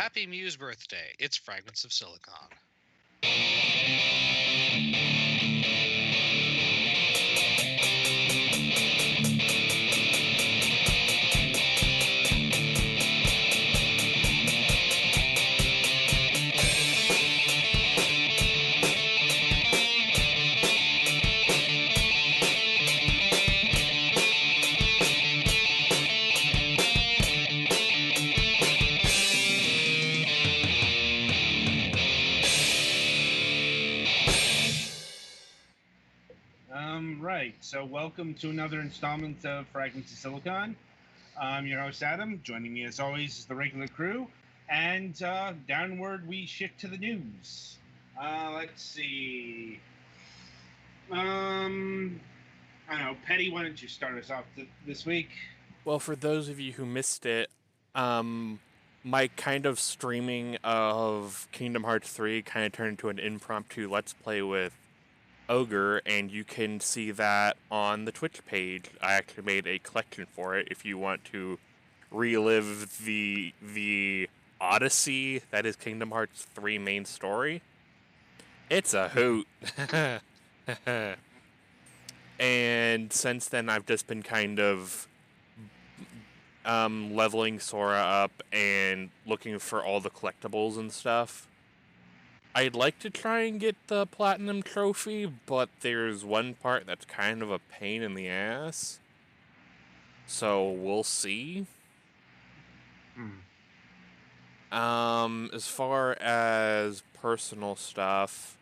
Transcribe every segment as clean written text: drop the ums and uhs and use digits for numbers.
Happy Muse birthday. It's Fragments of Silicon. Right. So, welcome to another installment of Fragments of Silicon. I'm your host, Adam. Joining me, as always, is the regular crew. And downward, we shift to the news. Let's see. I don't know. Petty, why don't you start us off this week? Well, for those of you who missed it, my kind of streaming of Kingdom Hearts 3 kind of turned into an impromptu Let's Play with Ogre, and you can see that on the Twitch page. I actually made a collection for it if you want to relive the Odyssey that is Kingdom Hearts 3 main story. It's a hoot. And since then, I've just been kind of leveling Sora up and looking for all the collectibles and stuff. I'd like to try and get the Platinum Trophy, but there's one part that's kind of a pain in the ass. So we'll see. As far as personal stuff,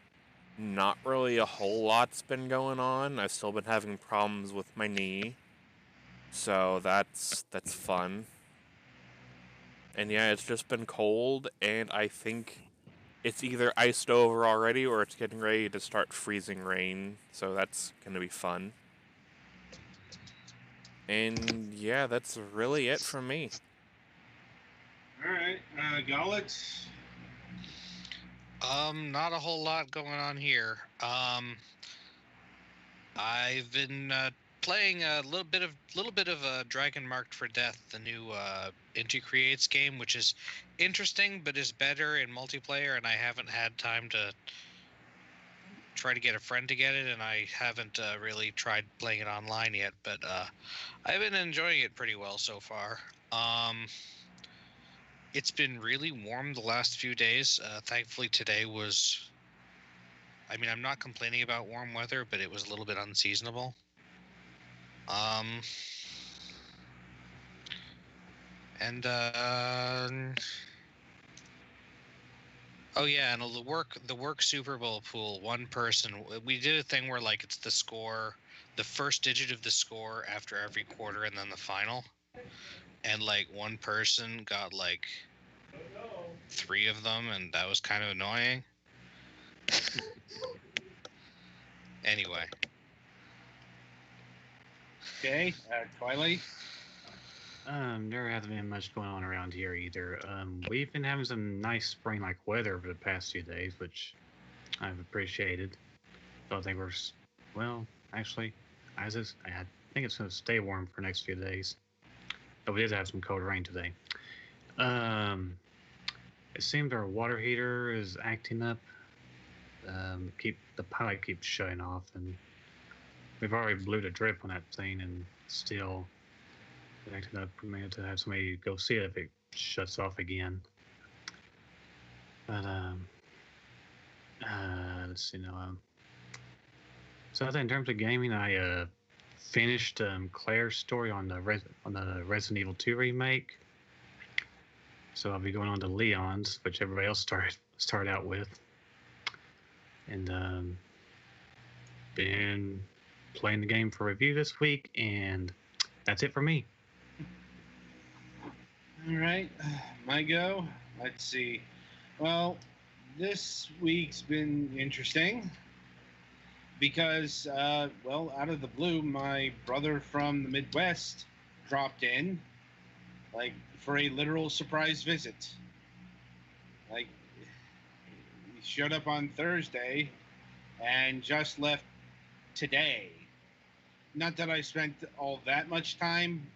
not really a whole lot's been going on. I've still been having problems with my knee. So that's fun. And yeah, it's just been cold, and I think it's either iced over already or it's getting ready to start freezing rain, so that's gonna be fun. And yeah, that's really it from me. Alright. Gullet? Not a whole lot going on here. I've been playing a little bit of Dragon Marked for Death, the new Inti Creates game, which is interesting but is better in multiplayer, and I haven't had time to try to get a friend to get it, and I haven't really tried playing it online yet, but I've been enjoying it pretty well so far. It's been really warm the last few days. Thankfully today was, I'm not complaining about warm weather, but it was a little bit unseasonable. Oh yeah, and the work Super Bowl pool, one person, we did a thing where like it's the score, the first digit of the score after every quarter and then the final. And like one person got like 3 of them, and that was kind of annoying. Anyway. Okay. Twilight? There hasn't been much going on around here either. We've been having some nice spring-like weather over the past few days, which I've appreciated. Don't think actually, I think it's going to stay warm for the next few days. But we did have some cold rain today. It seems our water heater is acting up. The pipe keeps shutting off, and we've already blew the drip on that thing, and still acting up. We may have to have somebody go see it if it shuts off again. But let's see now. So I think in terms of gaming, I finished Claire's story on the Resident Evil 2 remake. So I'll be going on to Leon's, which everybody else started out with, and been playing the game for review this week, and that's it for me. All right, my go. Let's see. Well, this week's been interesting because, out of the blue, my brother from the Midwest dropped in, like, for a literal surprise visit. Like, he showed up on Thursday and just left today. Not that I spent all that much time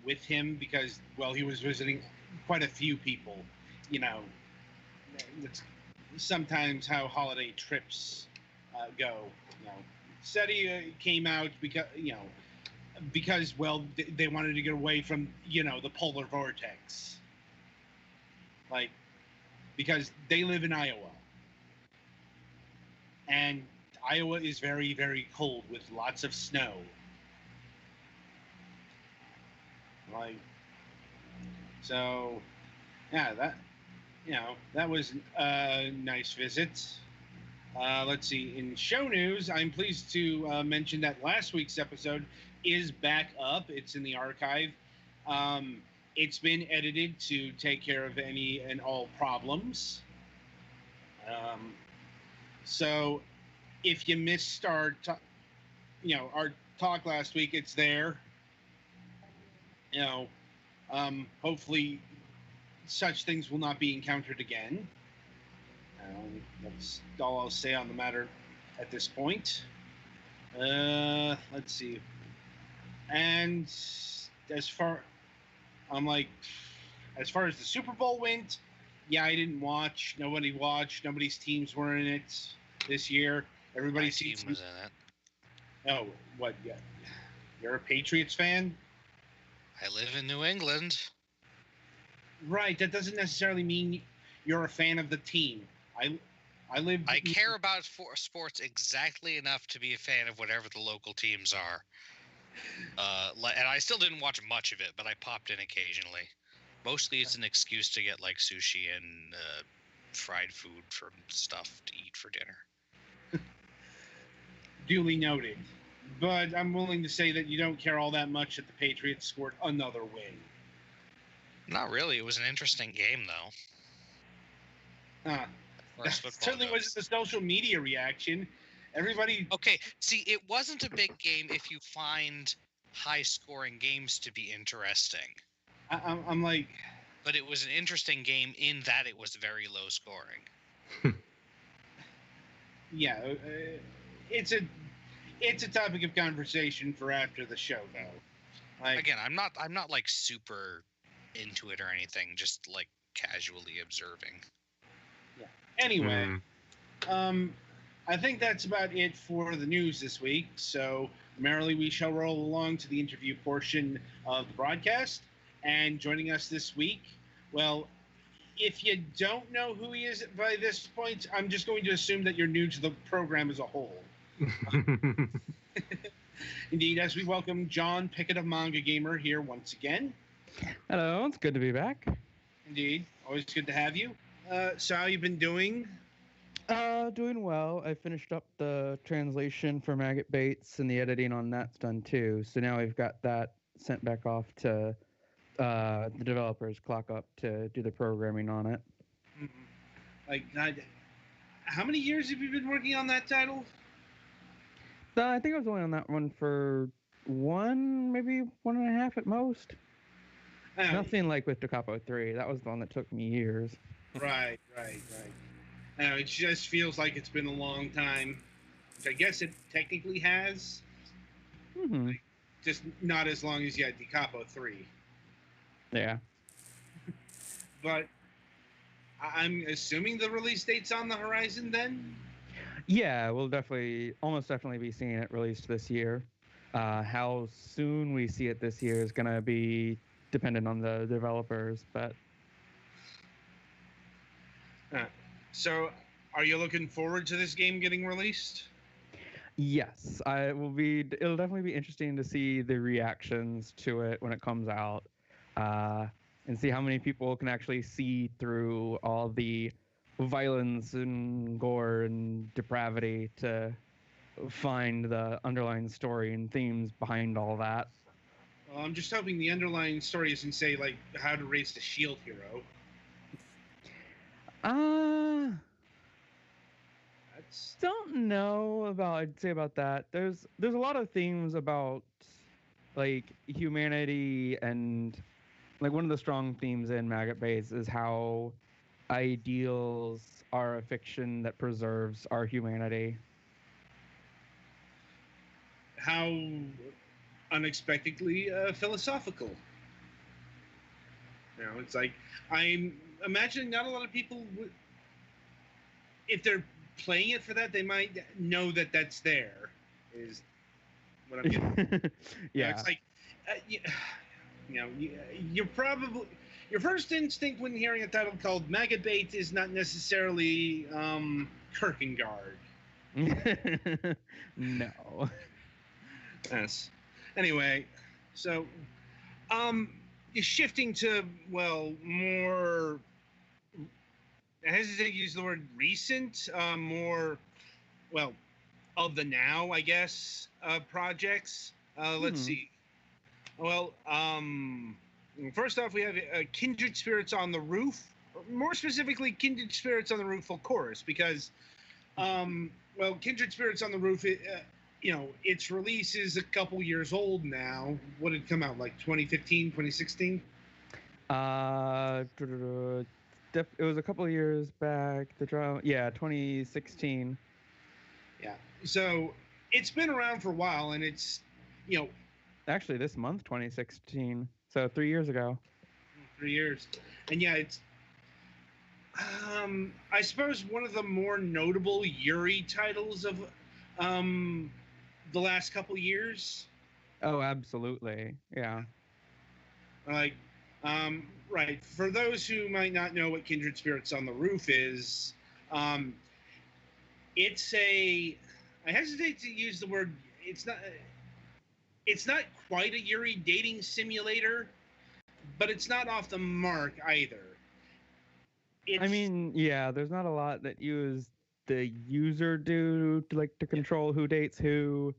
with him because, he was visiting quite a few people. You know, it's sometimes how holiday trips go. You know, SETI came out because well they wanted to get away from the polar vortex, like because they live in Iowa, and Iowa is very, very cold with lots of snow. Like, so, yeah, that was a nice visit. Let's see. In show news, I'm pleased to mention that last week's episode is back up. It's in the archive. It's been edited to take care of any and all problems. So if you missed our talk last week, it's there. Hopefully such things will not be encountered again. That's all I'll say on the matter at this point. Let's see. And as far as the Super Bowl went, yeah, I didn't watch. Nobody watched. Nobody's teams were in it this year. Everybody's team was in it. Oh, what? Yeah, you're a Patriots fan? I live in New England. Right. That doesn't necessarily mean you're a fan of the team. I care about sports exactly enough to be a fan of whatever the local teams are. And I still didn't watch much of it, but I popped in occasionally. Mostly it's an excuse to get like sushi and fried food from stuff to eat for dinner. Duly noted. But I'm willing to say that you don't care all that much that the Patriots scored another win. Not really. It was an interesting game, though. That certainly wasn't the social media reaction. Everybody... Okay, see, it wasn't a big game if you find high-scoring games to be interesting. I'm like... But it was an interesting game in that it was very low-scoring. Yeah, it's a topic of conversation for after the show, though. Like, again, I'm not like super into it or anything, just like casually observing. Yeah. Anyway, I think that's about it for the news this week. So merrily we shall roll along to the interview portion of the broadcast. And joining us this week, well, if you don't know who he is by this point, I'm just going to assume that you're new to the program as a whole. Indeed, as we welcome John Pickett of MangaGamer here once again. Hello, it's good to be back. Indeed, always good to have you. So how you been doing? Doing well. I finished up the translation for Maggot Baits, and the editing on that's done too. So now we've got that sent back off to the developers clock up to do the programming on it. Like, God, how many years have you been working on that title? I think I was only on that one for maybe 1.5 at most. Nothing like with Da Capo 3. That was the one that took me years. Right. It just feels like it's been a long time. Which I guess it technically has. Mm-hmm. Just not as long as you had Da Capo 3. Yeah. But I'm assuming the release date's on the horizon then? Yeah, we'll almost definitely be seeing it released this year. How soon we see it this year is going to be dependent on the developers, but... So, are you looking forward to this game getting released? Yes, it'll definitely be interesting to see the reactions to it when it comes out, and see how many people can actually see through all the violence and gore and depravity to find the underlying story and themes behind all that. Well, I'm just hoping the underlying story isn't, say, like, how to raise a shield hero. Don't know I'd say about that. There's a lot of themes about like humanity, and like one of the strong themes in Maggot Base is how ideals are a fiction that preserves our humanity. How unexpectedly philosophical. You know, it's like I'm imagining not a lot of people would, if they're playing it for that, they might know that that's there. Is what I'm getting. You know, Yeah. it's like, you know, you're probably your first instinct when hearing a title called Magabait is not necessarily Kierkegaard. No. Yes. Anyway, so um, shifting to more. I hesitate to use the word recent. More well of the now, I guess. Projects. Let's Hmm. see. Well, first off, we have Kindred Spirits on the Roof. More specifically, Kindred Spirits on the Roof full chorus, because, Kindred Spirits on the Roof, its release is a couple years old now. What did it come out, like 2015, 2016? It was a couple of years back. The drama, yeah, 2016. Yeah. So it's been around for a while, and it's, you know, Actually, this month, 2016. So 3 years ago. 3 years. And yeah, it's I suppose one of the more notable Yuri titles of the last couple years. Oh, absolutely. Yeah. Like, right. For those who might not know what Kindred Spirits on the Roof is, um, it's a. I hesitate to use the word. It's not. It's not quite a Yuri dating simulator, but it's not off the mark either. I mean, yeah, there's not a lot that the user do to control who dates who,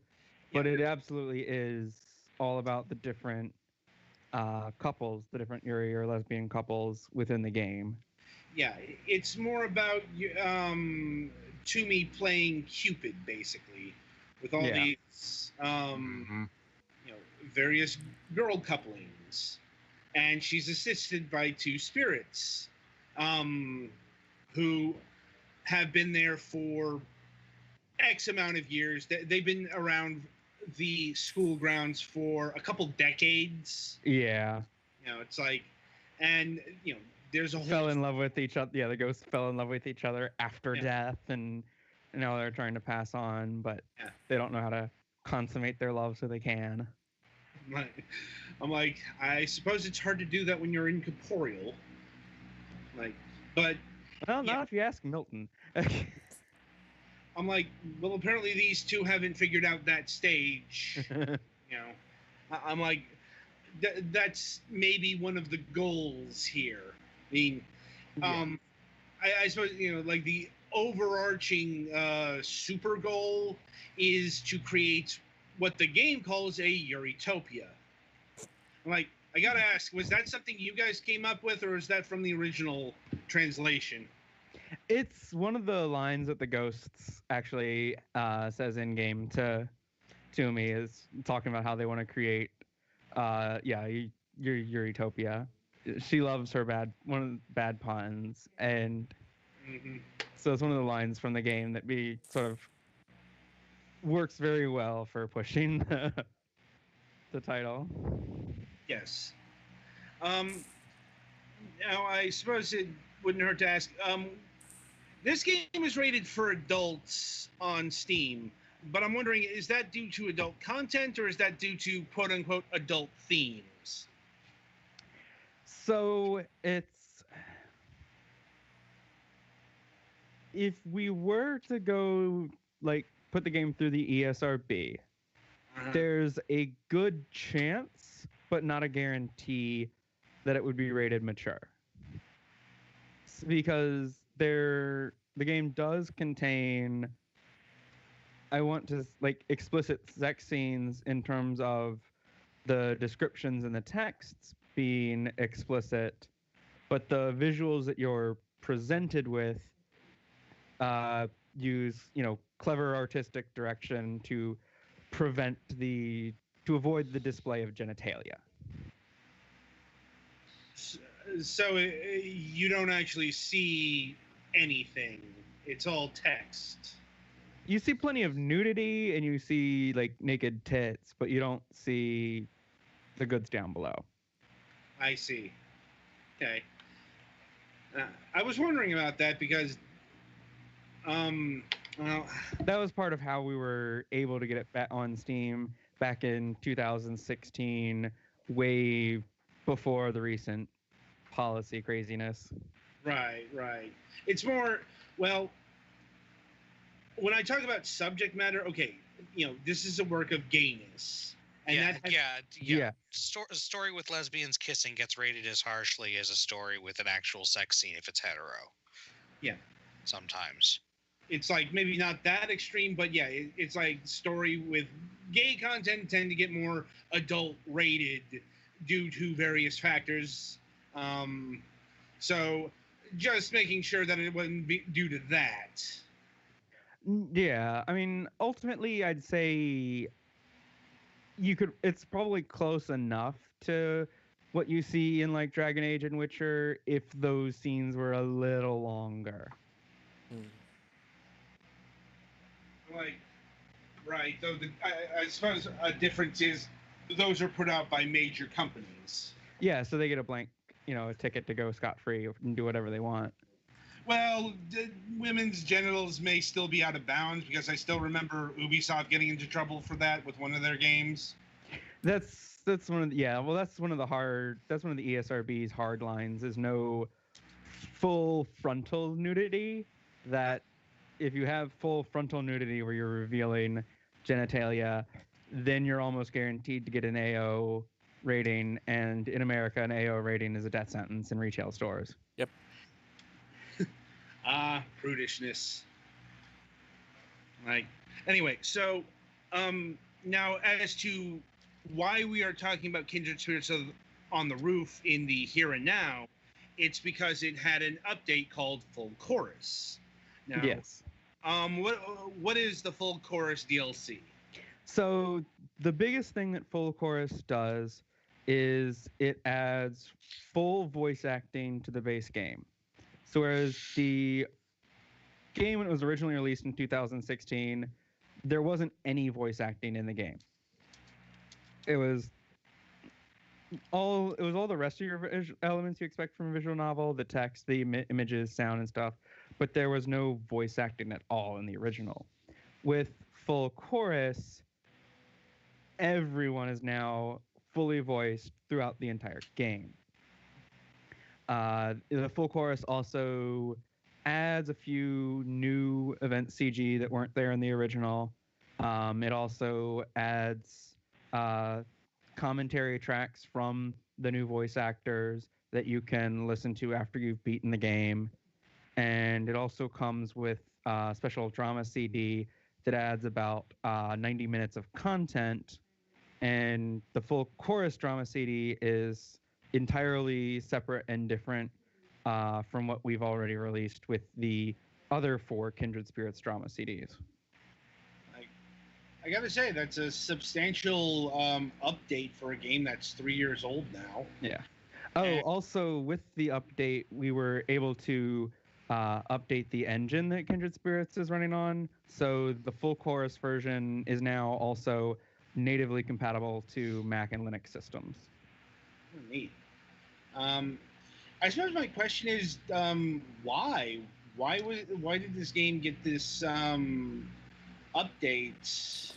but it absolutely is all about the different couples, the different Yuri or lesbian couples within the game. Yeah, it's more about Toomey playing Cupid, basically, with all these various girl couplings, and she's assisted by two spirits, who have been there for X amount of years. They've been around the school grounds for a couple decades. Yeah. It's like, and there's a whole fell in love with each other. Yeah, the ghosts fell in love with each other after death, and now they're trying to pass on, but they don't know how to consummate their love, so they can. I'm like, I suppose it's hard to do that when you're incorporeal. But not if you ask Milton. I'm like, well, apparently these two haven't figured out that stage. I'm like, that's maybe one of the goals here. I mean, I suppose like the overarching super goal is to create what the game calls a Eurytopia. I'm like, I gotta ask, was that something you guys came up with, or is that from the original translation? It's one of the lines that the ghosts actually says in game to me, is talking about how they want to create your Eurytopia. She loves her bad puns, and so it's one of the lines from the game that sort of works very well for pushing the title. Yes. Now I suppose it wouldn't hurt to ask. This game is rated for adults on Steam, but I'm wondering, is that due to adult content, or is that due to quote unquote adult themes? So if we were to go put the game through the ESRB, there's a good chance, but not a guarantee, that it would be rated mature. Because the game does contain, I want to explicit sex scenes in terms of the descriptions and the texts being explicit, but the visuals that you're presented with use clever artistic direction to avoid the display of genitalia. So you don't actually see anything. It's all text. You see plenty of nudity, and you see naked tits, but you don't see the goods down below. I see. Okay. I was wondering about that because, well, That was part of how we were able to get it back on Steam back in 2016, way before the recent policy craziness. right, right. It's more, well, when I talk about subject matter, okay, this is a work of gayness, and yeah, that has, yeah, Yeah. A story with lesbians kissing gets rated as harshly as a story with an actual sex scene if it's hetero. Yeah. Sometimes. it's like maybe not that extreme, but yeah, it's like story with gay content tend to get more adult rated due to various factors. So just making sure that it wouldn't be due to that. Yeah, I mean, ultimately, I'd say you could. It's probably close enough to what you see in like Dragon Age and Witcher if those scenes were a little longer. Mm. Like, right? Though I suppose a difference is those are put out by major companies. Yeah, so they get a blank, a ticket to go scot free and do whatever they want. Well, women's genitals may still be out of bounds because I still remember Ubisoft getting into trouble for that with one of their games. That's one of the, yeah. Well, that's one of the ESRB's hard lines is no full frontal nudity. That if you have full frontal nudity where you're revealing genitalia, then you're almost guaranteed to get an AO rating, and in America, an AO rating is a death sentence in retail stores. Yep. Prudishness. Like, anyway, so now as to why we are talking about Kindred Spirits on the Roof in the here and now, it's because it had an update called Full Chorus. Now, Yes. what is the Full Chorus DLC? So the biggest thing that Full Chorus does is it adds full voice acting to the base game. So whereas the game, when it was originally released in 2016, there wasn't any voice acting in the game. It was all the rest of your elements you expect from a visual novel, the text, the images, sound, and stuff, but there was no voice acting at all in the original. With Full Chorus, everyone is now fully voiced throughout the entire game. The Full Chorus also adds a few new event CG that weren't there in the original. It also adds commentary tracks from the new voice actors that you can listen to after you've beaten the game. And it also comes with a special drama CD that adds about 90 minutes of content. And the Full Chorus drama CD is entirely separate and different from what we've already released with the other 4 Kindred Spirits drama CDs. I gotta say, that's a substantial update for a game that's 3 years old now. Yeah. Oh, also with the update, we were able to update the engine that Kindred Spirits is running on. So the Full Chorus version is now also natively compatible to Mac and Linux systems. Oh, neat. I suppose my question is, why? Why did this game get this update?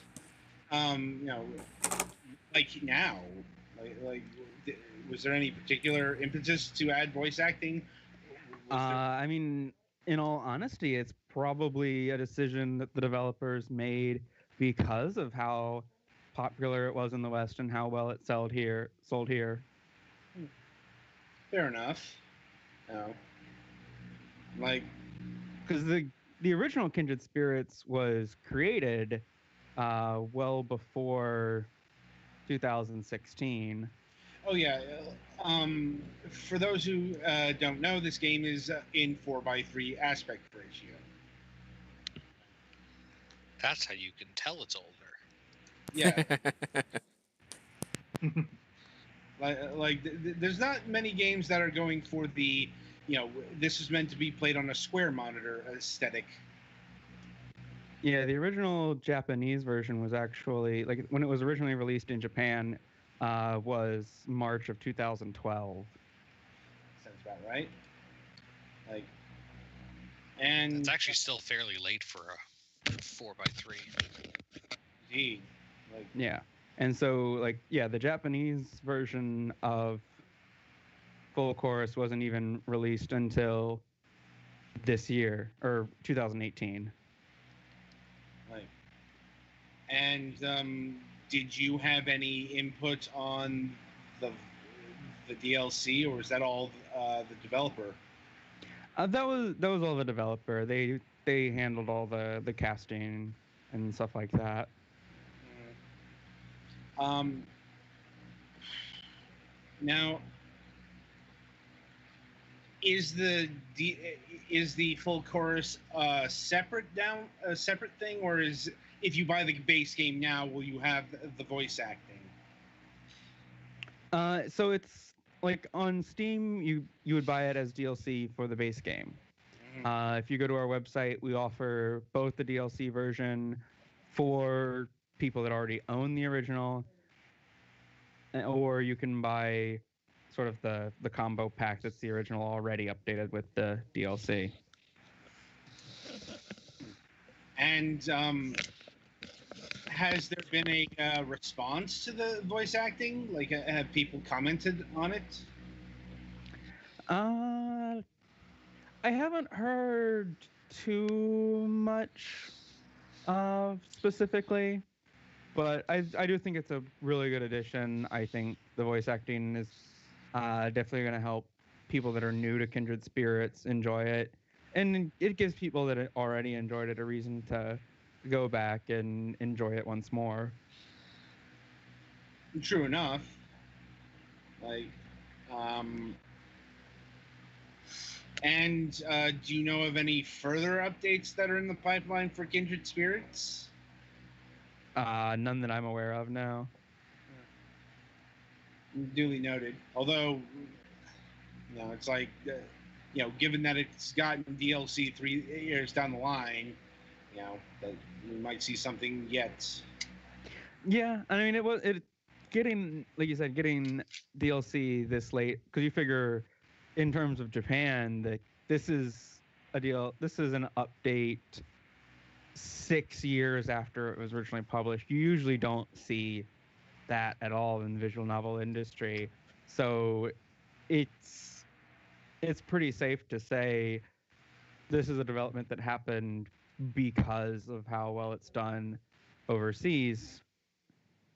Like now, was there any particular impetus to add voice acting? I mean, in all honesty, it's probably a decision that the developers made because of how popular it was in the West and how well it sold here. Fair enough. No. Because the original Kindred Spirits was created well before 2016. Oh yeah. For those who don't know, this game is in 4:3 aspect ratio. That's how you can tell it's older. Yeah. There's not many games that are going for the, this is meant to be played on a square monitor aesthetic. Yeah, the original Japanese version was actually, like, when it was originally released in Japan, was March of 2012. So about right. Like, and It's actually still fairly late for a 4x3. indeed, like, Yeah. And so, like, yeah, the Japanese version of Full Chorus wasn't even released until this year, or 2018. like, and did you have any input on the the DLC, or is that all the developer? That was all the developer. They handled all the casting and stuff like that. Um, now, is the full chorus a separate thing, or is if you buy the base game now, will you have the voice acting? So it's like on Steam, you would buy it as DLC for the base game. If you go to our website, we offer both the DLC version for people that already own the original, or you can buy sort of the combo pack that's the original already updated with the DLC. And has there been a response to the voice acting? Like, have people commented on it? I haven't heard too much specifically, but I do think it's a really good addition. I think the voice acting is definitely going to help people that are new to Kindred Spirits enjoy it, and it gives people that already enjoyed it a reason to go back and enjoy it once more. True enough. Like, um, and do you know of any further updates that are in the pipeline for Kindred Spirits? None that I'm aware of now. Duly noted. Although, it's like, given that it's gotten DLC 3 years down the line, that we might see something yet. Yeah, I mean it getting, like you said, getting DLC this late, because you figure in terms of Japan that this is an update 6 years after it was originally published. You usually don't see that at all in the visual novel industry, so it's pretty safe to say this is a development that happened because of how well it's done overseas,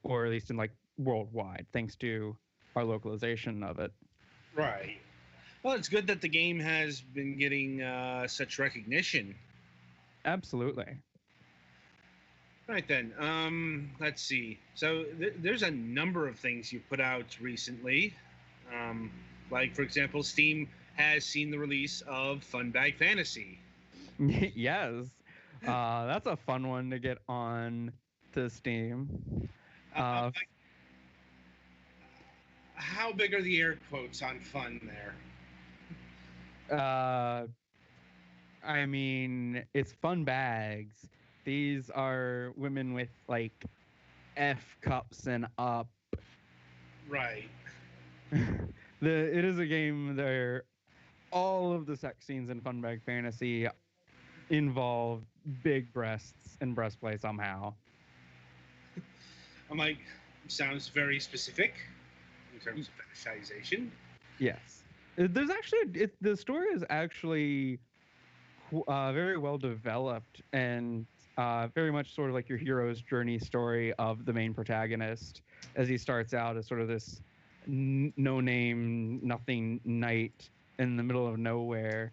or at least in like worldwide, thanks to our localization of it. Right. Well, it's good that the game has been getting such recognition. Absolutely. Right then. Let's see. So there's a number of things you've put out recently. Like, for example, Steam has seen the release of Funbag Fantasy. Yes. That's a fun one to get on to Steam. How big are the air quotes on fun there? I mean, it's fun bags. These are women with like F cups and up. Right. It is a game where all of the sex scenes in Funbag Fantasy involve big breasts and breastplay somehow. I'm like, sounds very specific in terms of fetishization. Yes. There's actually the story is actually very well developed, and very much sort of like your hero's journey story of the main protagonist, as he starts out as sort of this no-name, nothing knight in the middle of nowhere,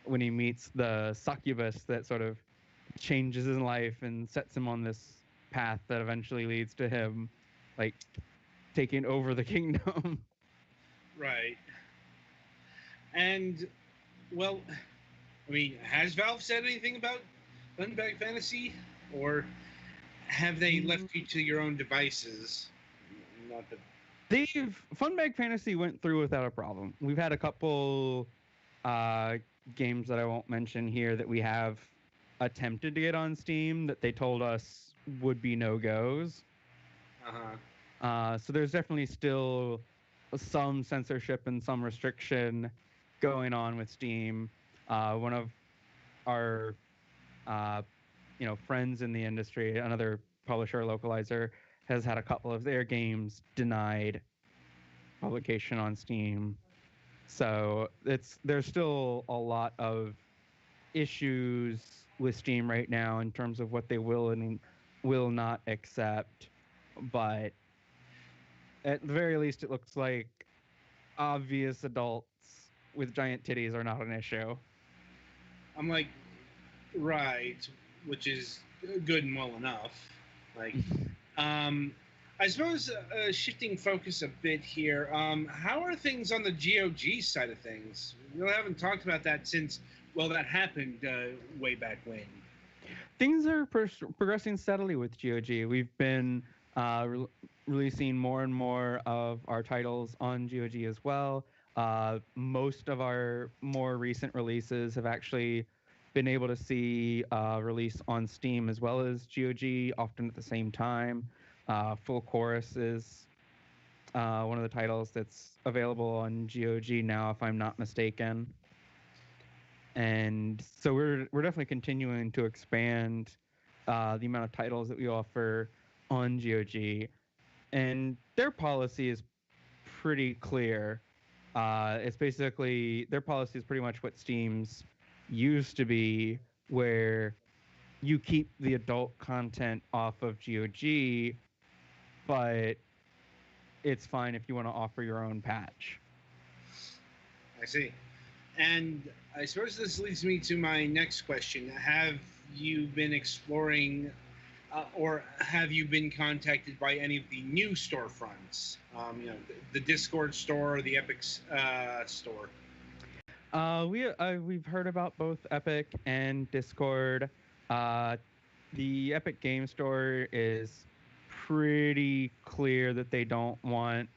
when he meets the succubus that sort of changes his life and sets him on this path that eventually leads to him like taking over the kingdom. Right. And, well, I mean, has Valve said anything about Funbag Fantasy? Or have they left you to your own devices? Not that... Funbag Fantasy went through without a problem. We've had a couple games that I won't mention here that we have attempted to get on Steam that they told us would be no-goes. So there's definitely still some censorship and some restriction going on with Steam. One of our uh, friends in the industry, another publisher localizer, has had a couple of their games denied publication on Steam. So there's still a lot of issues with Steam right now in terms of what they will and will not accept. But at the very least, it looks like obvious adults with giant titties are not an issue. I'm like, right, which is good and well enough. Like, I suppose shifting focus a bit here. How are things on the GOG side of things? We haven't talked about that since, well, that happened way back when. Things are progressing steadily with GOG. We've been releasing more and more of our titles on GOG as well. Most of our more recent releases have actually been able to see release on Steam as well as GOG, often at the same time. Full Chorus is one of the titles that's available on GOG now, if I'm not mistaken. And so we're definitely continuing to expand the amount of titles that we offer on GOG, and their policy is pretty clear. It's basically their policy is pretty much what Steam's used to be, where you keep the adult content off of GOG, but it's fine if you want to offer your own patch. I see. And I suppose this leads me to my next question. Have you been exploring or have you been contacted by any of the new storefronts? The Discord store, the Epic store. We've heard about both Epic and Discord. The Epic Game Store is pretty clear that they don't want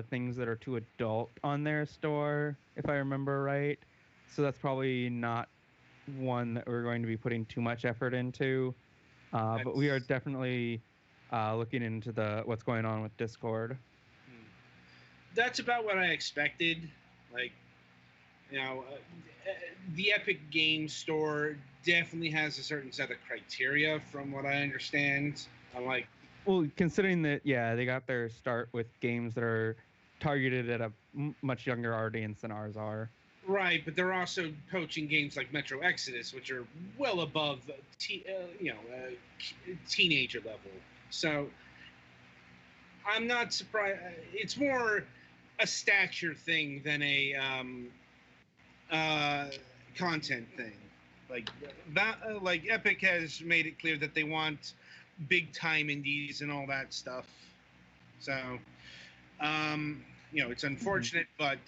things that are too adult on their store, if I remember right. So that's probably not one that we're going to be putting too much effort into. But we are definitely looking into what's going on with Discord. That's about what I expected. Like, the Epic Game Store definitely has a certain set of criteria, from what I understand. I'm like, well, considering that, yeah, they got their start with games that are targeted at a much younger audience than ours are. Right, but they're also poaching games like Metro Exodus, which are well above, teenager level. So I'm not surprised. It's more a stature thing than a content thing. Like that, like Epic has made it clear that they want big time indies and all that stuff. So, it's unfortunate, but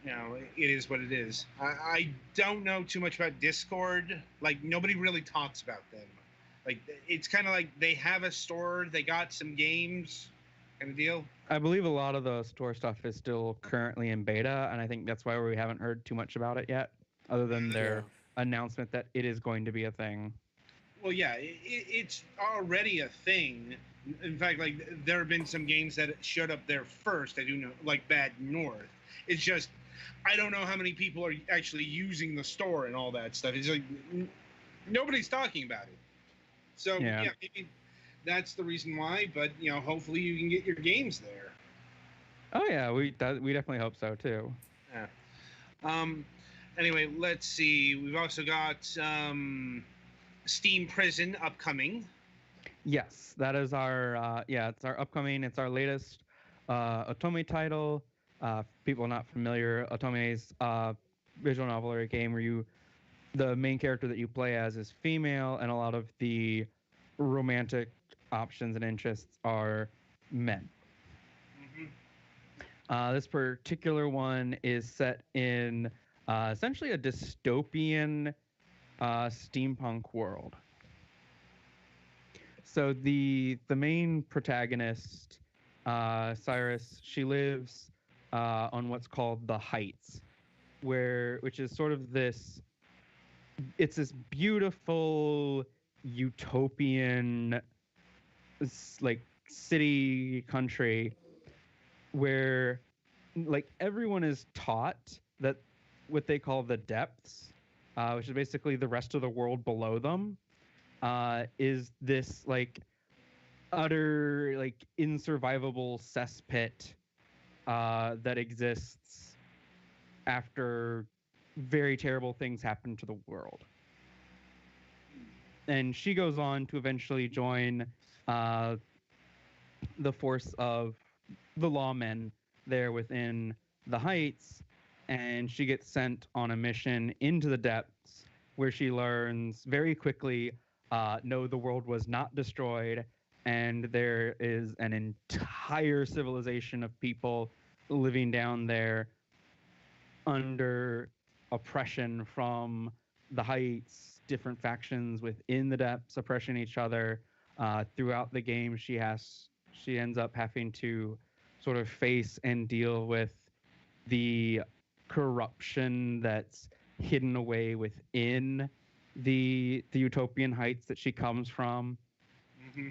it is what it is. I don't know too much about Discord. Like, nobody really talks about them. Like, it's kind of like they have a store, they got some games, kind of deal. I believe a lot of the store stuff is still currently in beta, and I think that's why we haven't heard too much about it yet, other than their announcement that it is going to be a thing. Well, yeah, it's already a thing. In fact, like, there have been some games that showed up there first. I do know, like Bad North. It's just, I don't know how many people are actually using the store and all that stuff. It's like nobody's talking about it. So yeah, maybe that's the reason why. But hopefully you can get your games there. Oh yeah, we definitely hope so too. Yeah. Anyway, let's see. We've also got Steam Prison upcoming. Yes, that is our it's our upcoming. It's our latest Otome title. People not familiar, Otome's visual novel or a game where the main character that you play as is female, and a lot of the romantic options and interests are men. Mm-hmm. This particular one is set in essentially a dystopian steampunk world. So the main protagonist, Cyrus, she lives on what's called the Heights, which is sort of this beautiful utopian like city country where like everyone is taught that what they call the depths, which is basically the rest of the world below them, is this like utter like insurvivable cesspit that exists after very terrible things happen to the world. And she goes on to eventually join uh, the force of the lawmen there within the Heights, and she gets sent on a mission into the depths where she learns very quickly no, the world was not destroyed, and there is an entire civilization of people living down there under oppression from the Heights, different factions within the depths oppressing each other. Throughout the game, she ends up having to sort of face and deal with the corruption that's hidden away within the utopian heights that she comes from. Hmm.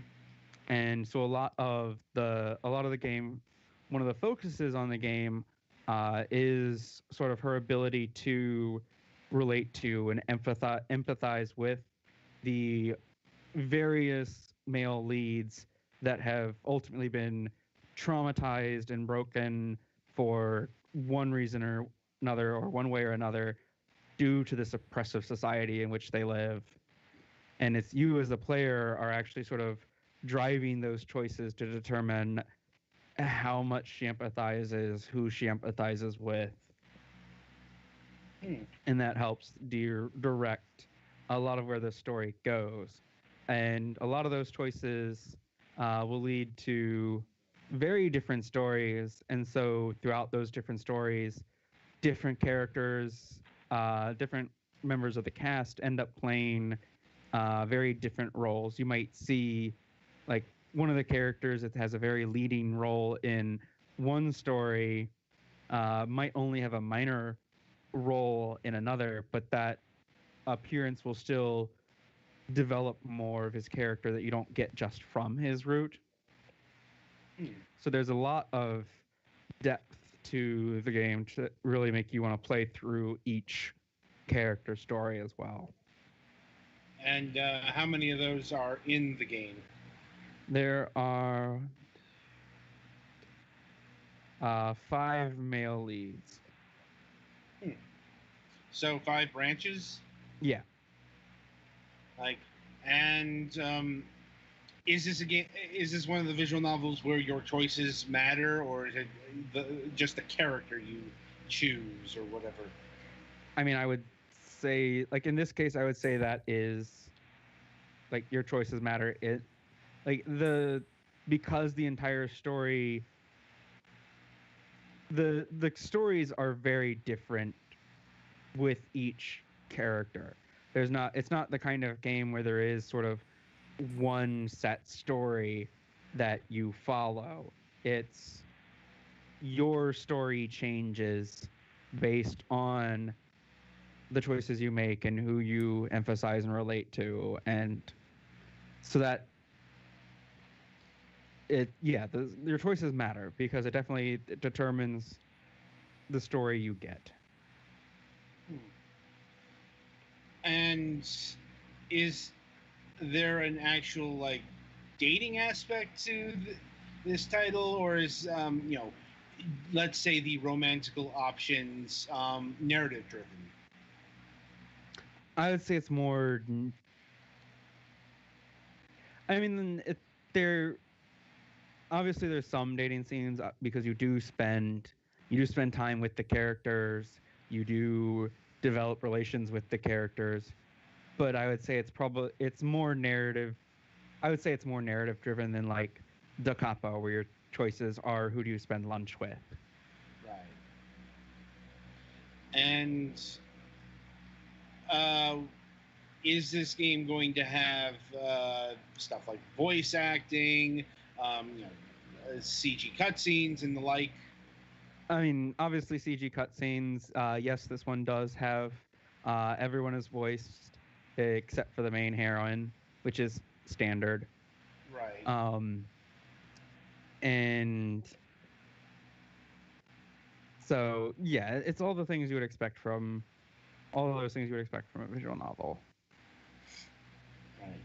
And so a lot of the game, one of the focuses on the game is sort of her ability to relate to and empathize with the various male leads that have ultimately been traumatized and broken for one reason or another, or one way or another, due to this oppressive society in which they live. And it's you as the player are actually sort of driving those choices to determine how much she empathizes, who she empathizes with. Hmm. And that helps direct a lot of where the story goes. And a lot of those choices will lead to very different stories. And so throughout those different stories, different characters, different members of the cast end up playing very different roles. You might see like one of the characters that has a very leading role in one story might only have a minor role in another, but that appearance will still develop more of his character that you don't get just from his route. Hmm. So there's a lot of depth to the game to really make you want to play through each character story as well. And how many of those are in the game? There are 5 male leads. So 5 branches, Yeah. like, and is this a game? Is this one of the visual novels where your choices matter, or is it just the character you choose, or whatever? I mean, I would say, like in this case, I would say that is like your choices matter. It like because the entire story, the stories are very different with each character. It's not the kind of game where there is sort of one set story that you follow. It's your story changes based on the choices you make and who you emphasize and relate to, and so that your choices matter because it definitely determines the story you get. And is there an actual like dating aspect to this title, or is let's say the romantical options narrative driven? I would say it's more. I mean, there obviously there's some dating scenes because you do spend time with the characters, you do develop relations with the characters, but I would say it's more narrative. I would say it's more narrative driven than like Da Capo, where your choices are who do you spend lunch with. Right. And uh, is this game going to have stuff like voice acting, CG cutscenes and the like? I mean, obviously CG cutscenes. Yes, this one does have everyone is voiced except for the main heroine, which is standard. Right. And So yeah, it's all the things you would expect from all of those things you would expect from a visual novel. Right.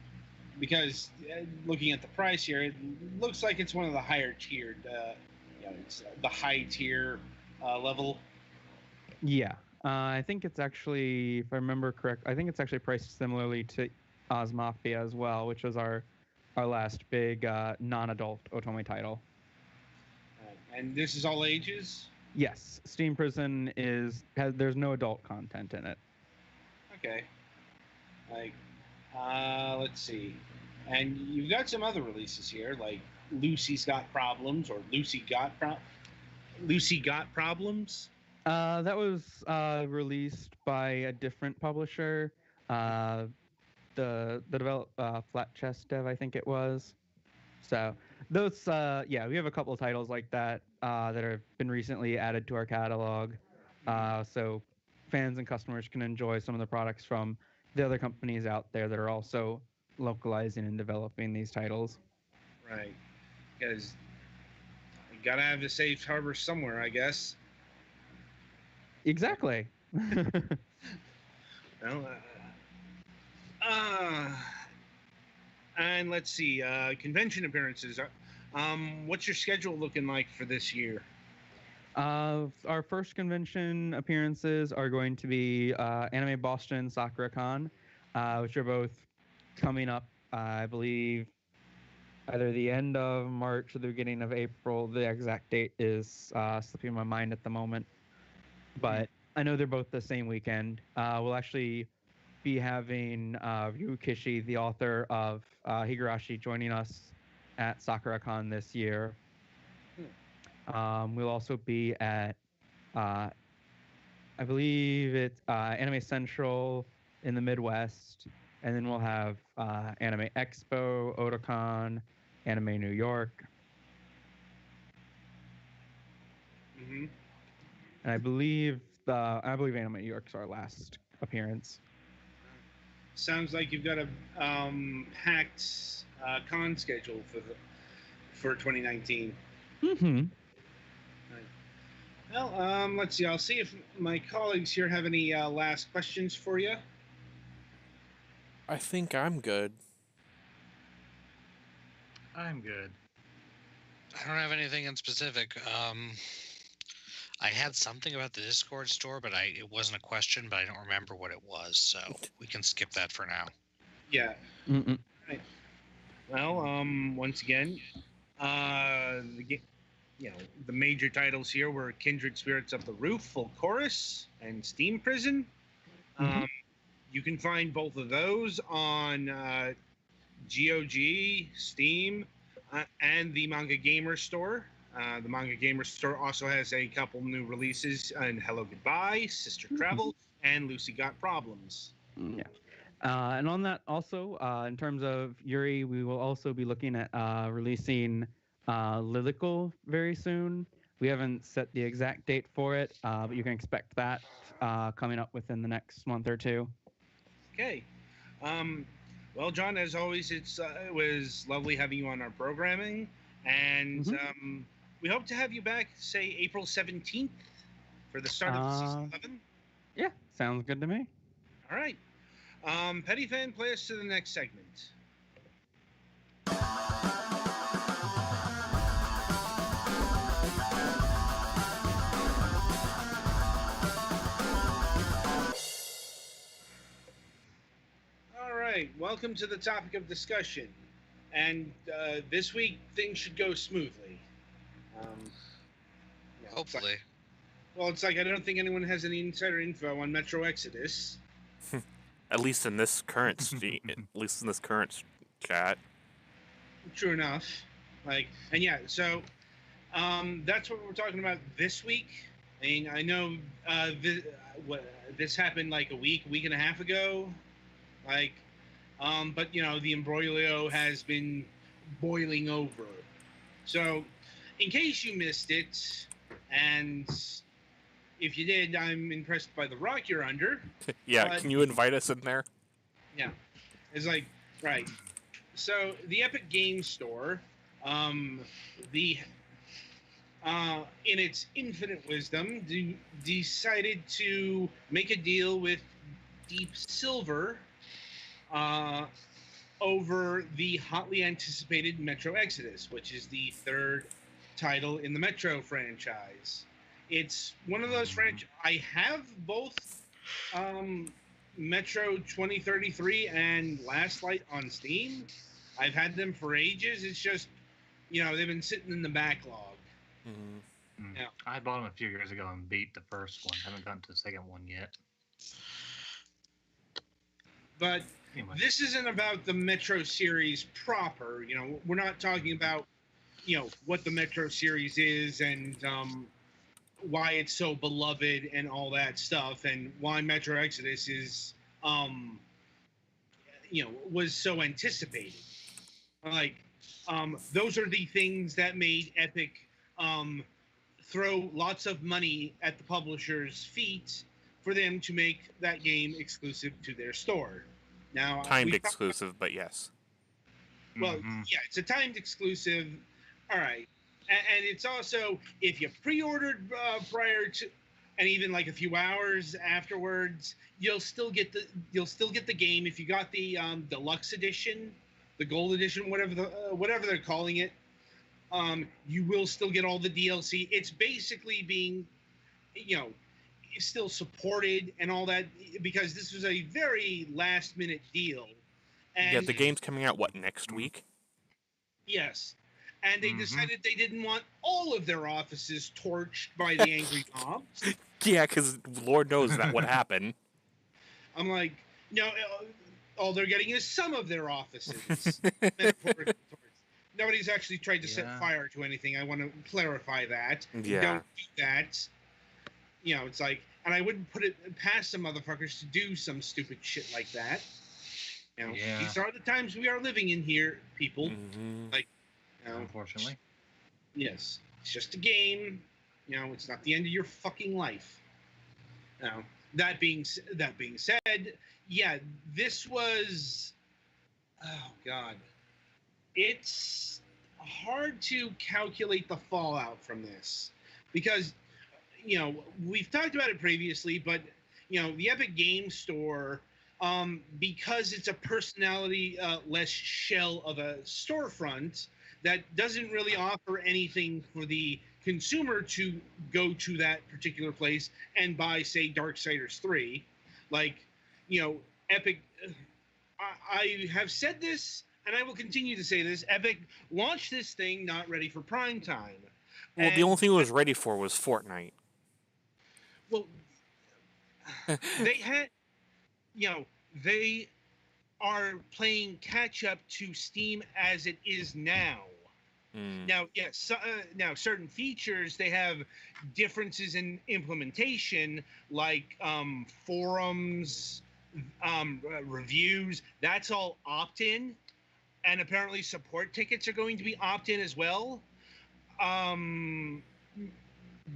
Because looking at the price here, it looks like it's one of the higher tiered, it's the high tier level. Yeah, I think it's actually, if I remember correct, I think it's actually priced similarly to Oz Mafia as well, which was our last big non-adult Otome title. And this is all ages? Yes, Steam Prison there's no adult content in it. Okay. Like, let's see. And you've got some other releases here, like Lucy's Got Problems or Lucy Got Problems. That was released by a different publisher. The Flat Chest Dev, I think it was. So those, we have a couple of titles like that that have been recently added to our catalog. So fans and customers can enjoy some of the products from the other companies out there that are also localizing and developing these titles. Right. Because you gotta have a safe harbor somewhere, I guess. Exactly. Well, and let's see, convention appearances. What's your schedule looking like for this year? Our first convention appearances are going to be Anime Boston, SakuraCon, which are both coming up, I believe, either the end of March or the beginning of April. The exact date is slipping my mind at the moment, but I know they're both the same weekend. We'll actually be having Ryu Kishi, the author of Higurashi, joining us at SakuraCon this year. We'll also be at, I believe it's Anime Central in the Midwest, and then we'll have Anime Expo, Otakon, Anime New York. Mm-hmm. And I believe Anime New York's our last appearance. Sounds like you've got a packed con schedule for 2019. Mm-hmm. Well, let's see. I'll see if my colleagues here have any last questions for you. I think I'm good. I'm good. I don't have anything in specific. I had something about the Discord store, but it wasn't a question, but I don't remember what it was, so we can skip that for now. Yeah. Mm-mm. Right. Well, once again, the major titles here were Kindred Spirits Up the Roof, Full Chorus, and Steam Prison. Mhm. You can find both of those on GOG, Steam, and the MangaGamer store. The MangaGamer store also has a couple new releases in Hello Goodbye, Sister Travel, and Lucy Got Problems. Yeah. And on that also, in terms of Yuri, we will also be looking at releasing Lilycal very soon. We haven't set the exact date for it, but you can expect that coming up within the next month or two. Okay. Well, John, as always, it was lovely having you on our programming, and we hope to have you back, say, April 17th for the start of season 11. Yeah, sounds good to me. All right. Petty Fan, play us to the next segment. All right, welcome to the topic of discussion. And this week, things should go smoothly. Hopefully. It's like I don't think anyone has any insider info on Metro Exodus. At least in this current chat. True enough. So that's what we're talking about this week. I mean, I know this happened like a week and a half ago. But the imbroglio has been boiling over. So, in case you missed it, and if you did, I'm impressed by the rock you're under. Yeah, can you invite us in there? Yeah. It's like, right. So, the Epic Games Store, the in its infinite wisdom, decided to make a deal with Deep Silver uh, over the hotly anticipated Metro Exodus, which is the third title in the Metro franchise. It's one of those franchises. I have both Metro 2033 and Last Light on Steam. I've had them for ages. It's just, they've been sitting in the backlog. Yeah. I bought them a few years ago and beat the first one. Haven't gotten to the second one yet. But anyway, this isn't about the Metro series proper. We're not talking about, what the Metro series is and why it's so beloved and all that stuff, and why Metro Exodus is, was so anticipated. Like, those are the things that made Epic throw lots of money at the publisher's feet for them to make that game exclusive to their store. Now, timed exclusive, but yes. Well, yeah, it's a timed exclusive. All right, and it's also, if you pre-ordered prior to, and even like a few hours afterwards, you'll still get the game. If you got the deluxe edition, the gold edition, whatever they're calling it, you will still get all the DLC. It's basically being, still supported and all that, because this was a very last minute deal. And yeah, the game's coming out, next week? Yes. And they decided they didn't want all of their offices torched by the angry mobs. Yeah, because Lord knows that would happen. I'm like, no, all they're getting is some of their offices. Nobody's actually tried to set fire to anything. I want to clarify that. Yeah. Don't do that. It's like, and I wouldn't put it past some motherfuckers to do some stupid shit like that. These are the times we are living in here, people. Like, unfortunately. Yes. It's just a game. It's not the end of your fucking life. That being said, yeah, this was, oh God. It's hard to calculate the fallout from this because, we've talked about it previously, but, the Epic Game Store, because it's a personality-less shell of a storefront that doesn't really offer anything for the consumer to go to that particular place and buy, say, Darksiders 3. Like, Epic, I have said this, and I will continue to say this, Epic launched this thing not ready for prime time. Well, the only thing it was ready for was Fortnite. Well, they had, they are playing catch up to Steam as it is now. Now, yes, now certain features, they have differences in implementation, like forums, reviews. That's all opt-in, and apparently support tickets are going to be opt-in as well.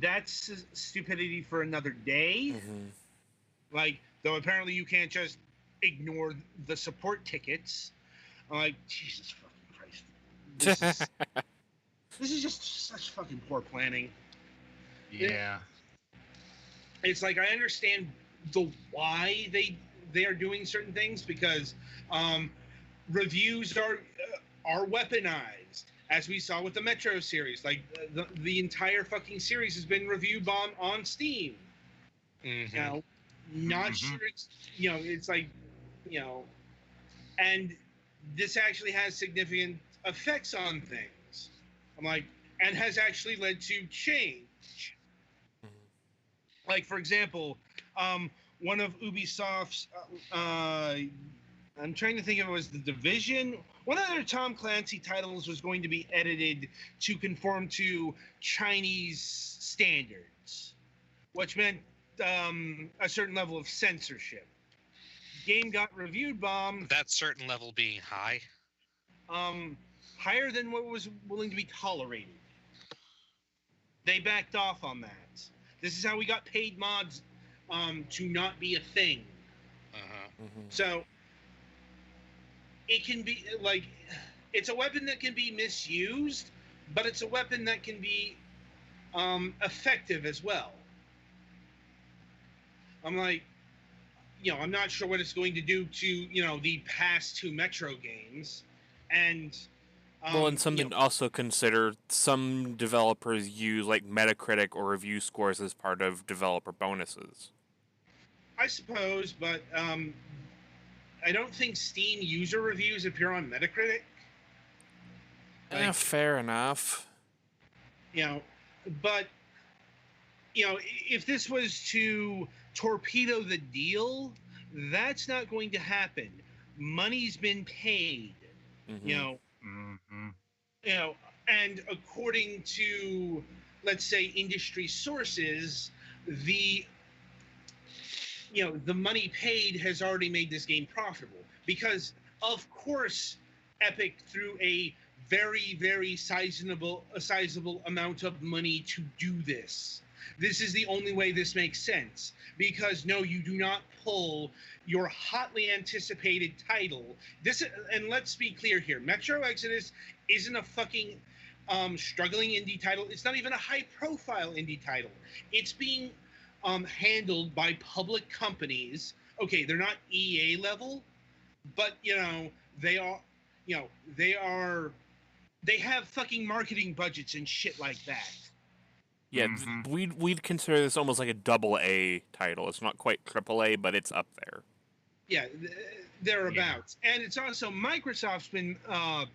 That's stupidity for another day. Like, though apparently you can't just ignore the support tickets. I'm like, Jesus fucking Christ. This is just such fucking poor planning. Yeah. It's like, I understand the why they are doing certain things, because reviews are weaponized, as we saw with the Metro series. Like, the entire fucking series has been review bombed on Steam. Not sure it's, it's like, and this actually has significant effects on things. I'm like, and has actually led to change. Like, for example, one of Ubisoft's, I'm trying to think if it was The Division. One of their Tom Clancy titles was going to be edited to conform to Chinese standards, which meant a certain level of censorship. Game got reviewed bombed. That certain level being high? Higher than what was willing to be tolerated. They backed off on that. This is how we got paid mods to not be a thing. So it can be like, it's a weapon that can be misused, but it's a weapon that can be effective as well. I'm like, I'm not sure what it's going to do to, the past two Metro games. And, Well, and something to also consider, some developers use like Metacritic or review scores as part of developer bonuses. I suppose, but I don't think Steam user reviews appear on Metacritic. Fair enough. But, if this was to torpedo the deal, that's not going to happen. Money's been paid, and according to, let's say, industry sources, the money paid has already made this game profitable, because of course Epic threw a very, very sizable amount of money to do this. This is the only way this makes sense, because no, you do not pull your hotly anticipated title. And let's be clear here, Metro Exodus isn't a fucking struggling indie title. It's not even a high profile indie title. It's being handled by public companies. Okay, they're not EA level, but they are, they have fucking marketing budgets and shit like that. Yeah, we'd consider this almost like a AA title. It's not quite AAA, but it's up there. Yeah, thereabouts. Yeah. And it's also, Microsoft's been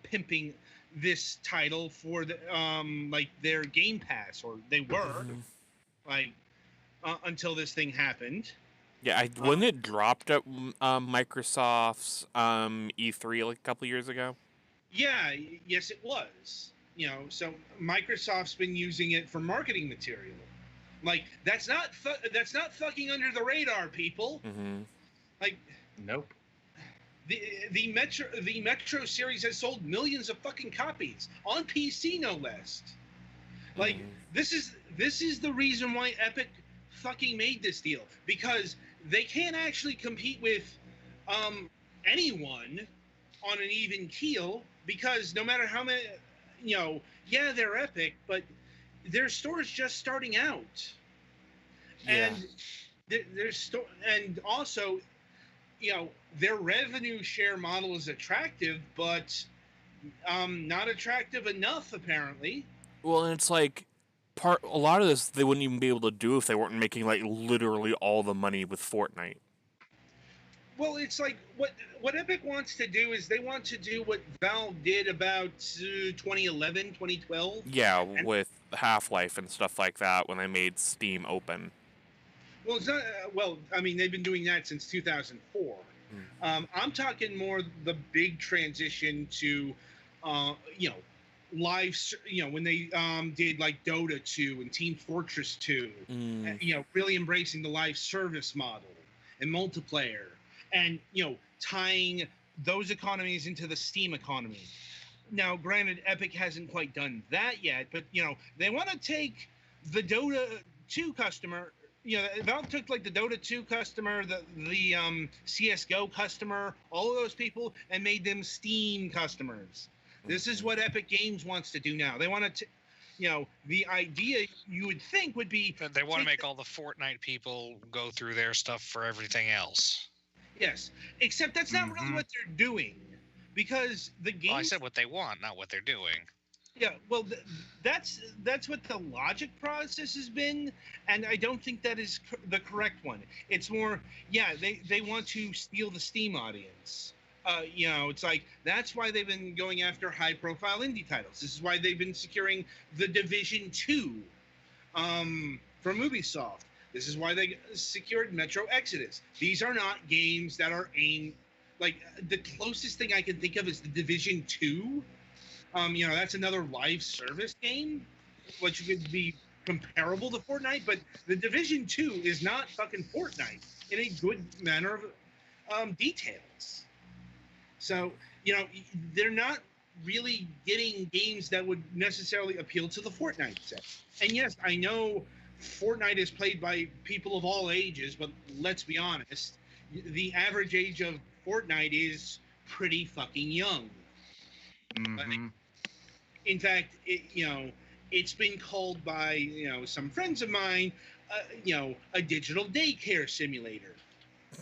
pimping this title for the like their Game Pass, or they were, until this thing happened. Yeah, wasn't it dropped at Microsoft's E3 like a couple years ago? Yeah, yes, it was. So Microsoft's been using it for marketing material. Like, that's not fucking under the radar, people. Like, nope. The Metro series has sold millions of fucking copies on PC, no less. Like, this is the reason why Epic fucking made this deal, because they can't actually compete with anyone on an even keel, because no matter how many, they're Epic, but their store's just starting out. Yeah. And and also, their revenue share model is attractive, but not attractive enough, apparently. Well, and it's like a lot of this they wouldn't even be able to do if they weren't making like literally all the money with Fortnite. Well, it's like what Epic wants to do is they want to do what Valve did about 2011, 2012. Yeah, with Half-Life and stuff like that when they made Steam open. Well, it's not. Well, I mean, they've been doing that since 2004. I'm talking more the big transition to, live. When they did like Dota 2 and Team Fortress 2. Really embracing the live service model and multiplayer. And, tying those economies into the Steam economy. Now, granted, Epic hasn't quite done that yet, but, they want to take the Dota 2 customer. Valve took like the Dota 2 customer, the CSGO customer, all of those people, and made them Steam customers. This is what Epic Games wants to do now. They want to, the idea you would think would be... They want to make all the Fortnite people go through their stuff for everything else. Yes, except that's not really what they're doing, because the game. Well, I said what they want, not what they're doing. Yeah, well, that's what the logic process has been, and I don't think that is the correct one. It's more, they want to steal the Steam audience. It's like, that's why they've been going after high-profile indie titles. This is why they've been securing The Division 2 from Ubisoft. This is why they secured Metro Exodus. These are not games that are aimed... Like, the closest thing I can think of is The Division 2. That's another live service game, which could be comparable to Fortnite, but The Division 2 is not fucking Fortnite in a good manner of details. So, they're not really getting games that would necessarily appeal to the Fortnite set. And yes, I know Fortnite is played by people of all ages, but let's be honest, the average age of Fortnite is pretty fucking young. In fact, it's been called by some friends of mine, a digital daycare simulator,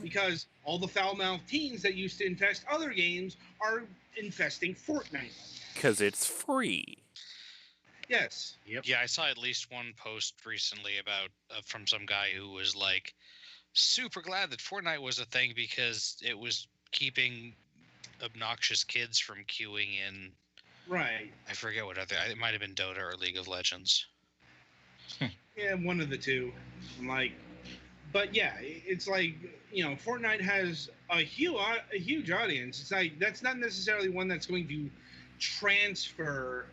because all the foul-mouthed teens that used to infest other games are infesting Fortnite. Because it's free. Yes. Yep. Yeah, I saw at least one post recently about from some guy who was like super glad that Fortnite was a thing because it was keeping obnoxious kids from queuing in. Right. I forget what other. It might have been Dota or League of Legends. Yeah, one of the two. I'm like, but yeah, it's like Fortnite has a huge audience. It's like that's not necessarily one that's going to transfer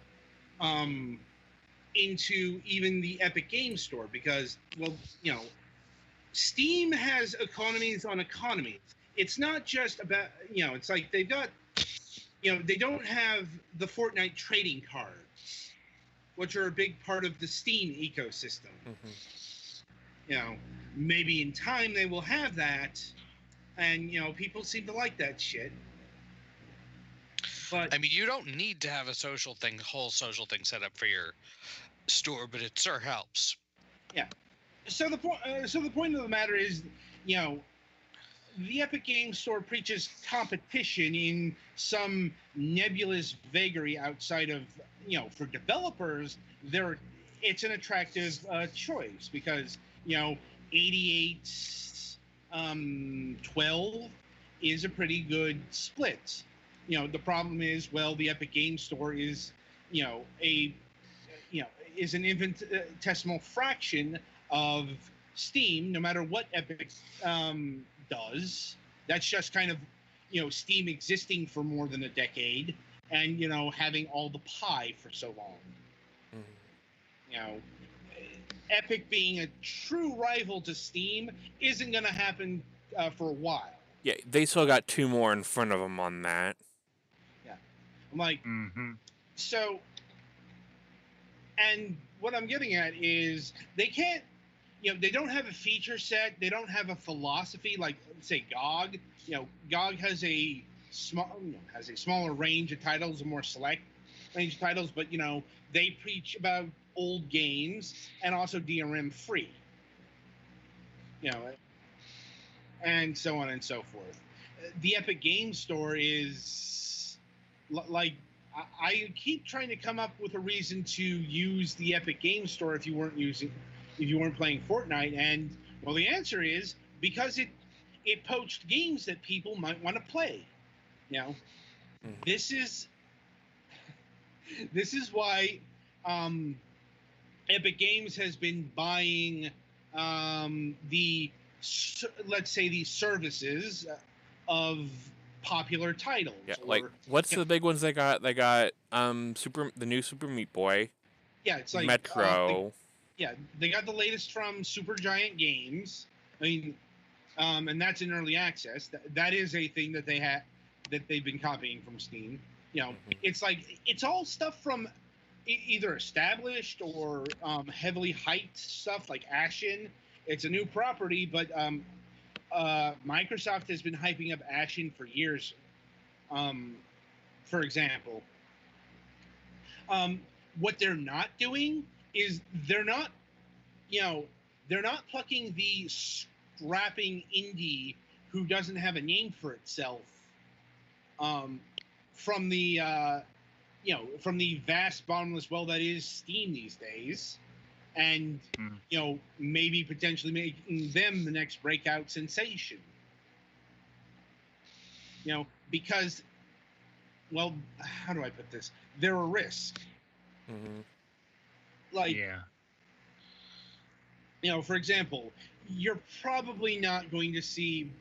into even the Epic Game Store, because Steam has economies on economies. It's not just about it's like they've got they don't have the Fortnite trading cards, which are a big part of the Steam ecosystem. Maybe in time they will have that, and people seem to like that shit. But I mean, you don't need to have a whole social thing set up for your store, but it sure helps. yeah. So the point of the matter is, the Epic Games Store preaches competition in some nebulous vagary outside of, for developers, it's an attractive choice, because 88 12 is a pretty good split. The problem is, well, the Epic Games Store is is an infinitesimal fraction of Steam, no matter what Epic does. That's just kind of Steam existing for more than a decade, and having all the pie for so long. Epic being a true rival to Steam isn't going to happen for a while. Yeah, they still got 2 more in front of them on that. Yeah, I'm like, so, and what I'm getting at is they can't, they don't have a feature set. They don't have a philosophy like, say, GOG. GOG has a smaller range of titles, a more select range of titles, but they preach about old games and also DRM free. And so on and so forth. The Epic Games Store is like, I keep trying to come up with a reason to use the Epic Games Store if you weren't playing Fortnite, and well, the answer is because it poached games that people might want to play. This is why Epic Games has been buying let's say the services of popular titles. Yeah, like what's the big ones they got? They got the new Super Meat Boy. Yeah, it's like Metro. They got the latest from Supergiant Games. I mean, and that's in early access. That is a thing that they've been copying from Steam. It's like it's all stuff from either established or heavily hyped stuff like Ashen. It's a new property, but Microsoft has been hyping up Ashen for years. For example, what they're not doing is they're not plucking the scrapping indie who doesn't have a name for itself from the vast bottomless well that is Steam these days, and maybe potentially making them the next breakout sensation. Because, well, how do I put this? They're a risk. Like, for example, you're probably not going to see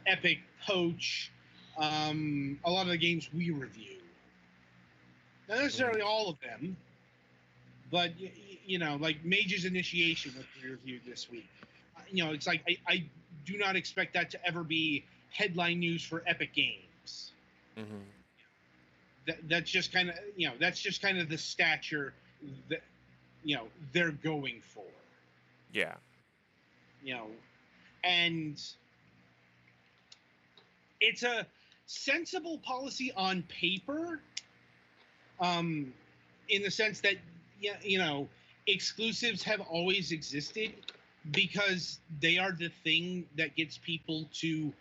Epic poach a lot of the games we review. Not necessarily all of them, but like Mage's Initiation, which we reviewed this week. It's like I do not expect that to ever be headline news for Epic Games. That's just kind of the stature that they're going for. Yeah. And it's a sensible policy on paper, in the sense that, yeah, exclusives have always existed because they are the thing that gets people to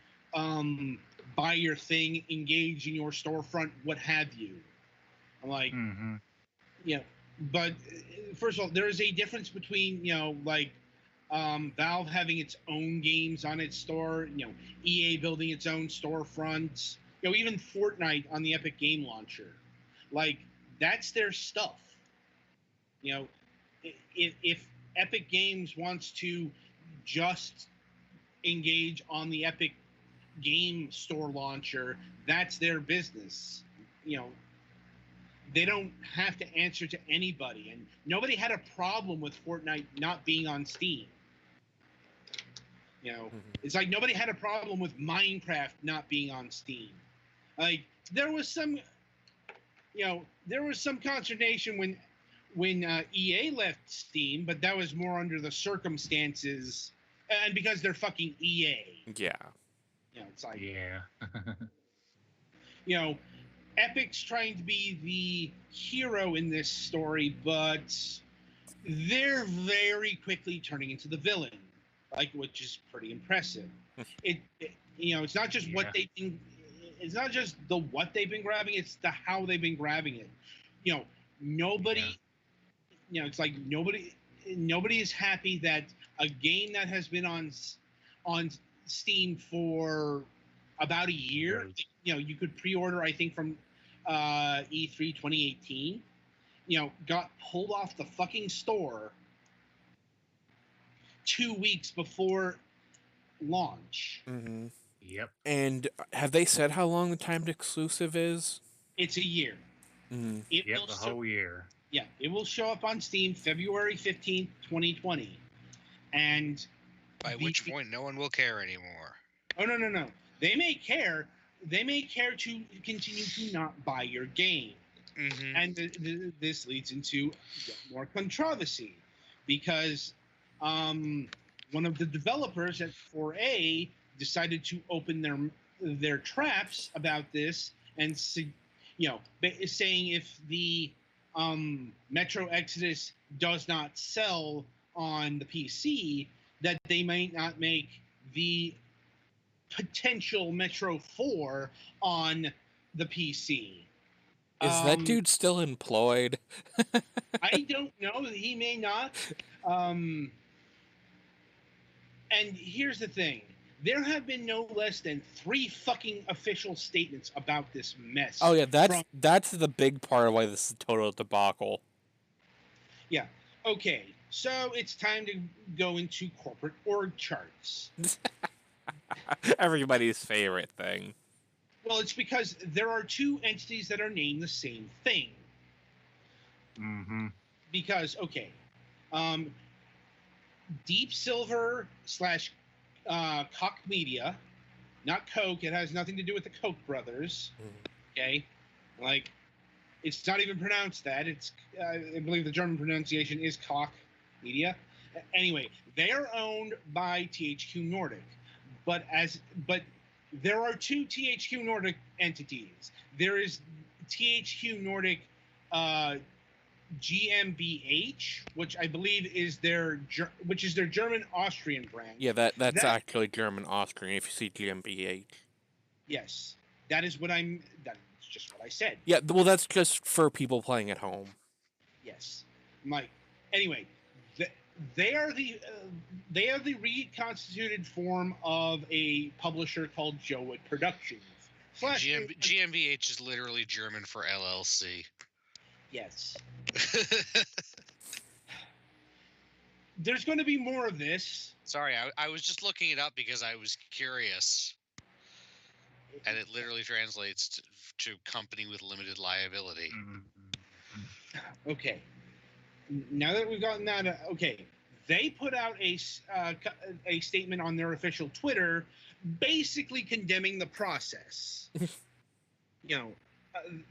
buy your thing, engage in your storefront, what have you. I'm like, yeah, but first of all, there is a difference between Valve having its own games on its store, EA building its own storefronts, even Fortnite on the Epic Game Launcher, like that's their stuff. If Epic Games wants to just engage on the Epic Game Store launcher, that's their business. They don't have to answer to anybody, and nobody had a problem with Fortnite not being on Steam. It's like nobody had a problem with Minecraft not being on Steam. Like there was some consternation when EA left Steam, but that was more under the circumstances and because they're fucking EA. Yeah. It's like, yeah. Epic's trying to be the hero in this story, but they're very quickly turning into the villain, which is pretty impressive. It's not just what they've been. It's not just the what they've been grabbing; it's the how they've been grabbing it. Nobody. It's like nobody is happy that a game that has been on Steam for about a year. You could pre-order, I think, from E3 2018. Got pulled off the fucking store 2 weeks before launch. Mm-hmm. Yep. And have they said how long the timed exclusive is? It's a year. Mm-hmm. The whole year. Yeah, it will show up on Steam February 15th, 2020. And by which point no one will care anymore. Oh, no. They may care. They may care to continue to not buy your game. Mm-hmm. And this leads into more controversy because one of the developers at 4A decided to open their traps about this and saying if the Metro Exodus does not sell on the PC, that they might not make the potential Metro 4 on the PC. Is that dude still employed? I don't know. He may not. And here's the thing. There have been no less than 3 fucking official statements about this mess. Oh yeah, that's the big part of why this is a total debacle. Yeah. Okay. So it's time to go into corporate org charts. Everybody's favorite thing. Well, it's because there are 2 entities that are named the same thing. Mm-hmm. Because, okay, Deep Silver / Koch Media, not Coke. It has nothing to do with the Koch brothers. Okay, like it's not even pronounced that. It's I believe the German pronunciation is Koch Media. Anyway, they are owned by THQ Nordic, but there are 2 THQ Nordic entities. There is THQ Nordic GmbH, which I believe is their German-Austrian brand. Yeah, that's actually German-Austrian if you see GmbH. Yes. That's just what I said. Yeah, well, that's just for people playing at home. Yes. Anyway, they are the reconstituted form of a publisher called Jowood Productions. GmbH is literally German for LLC. Yes. There's going to be more of this. Sorry, I was just looking it up because I was curious. And it literally translates to company with limited liability. Okay. Now that we've gotten that, okay. They put out a statement on their official Twitter basically condemning the process.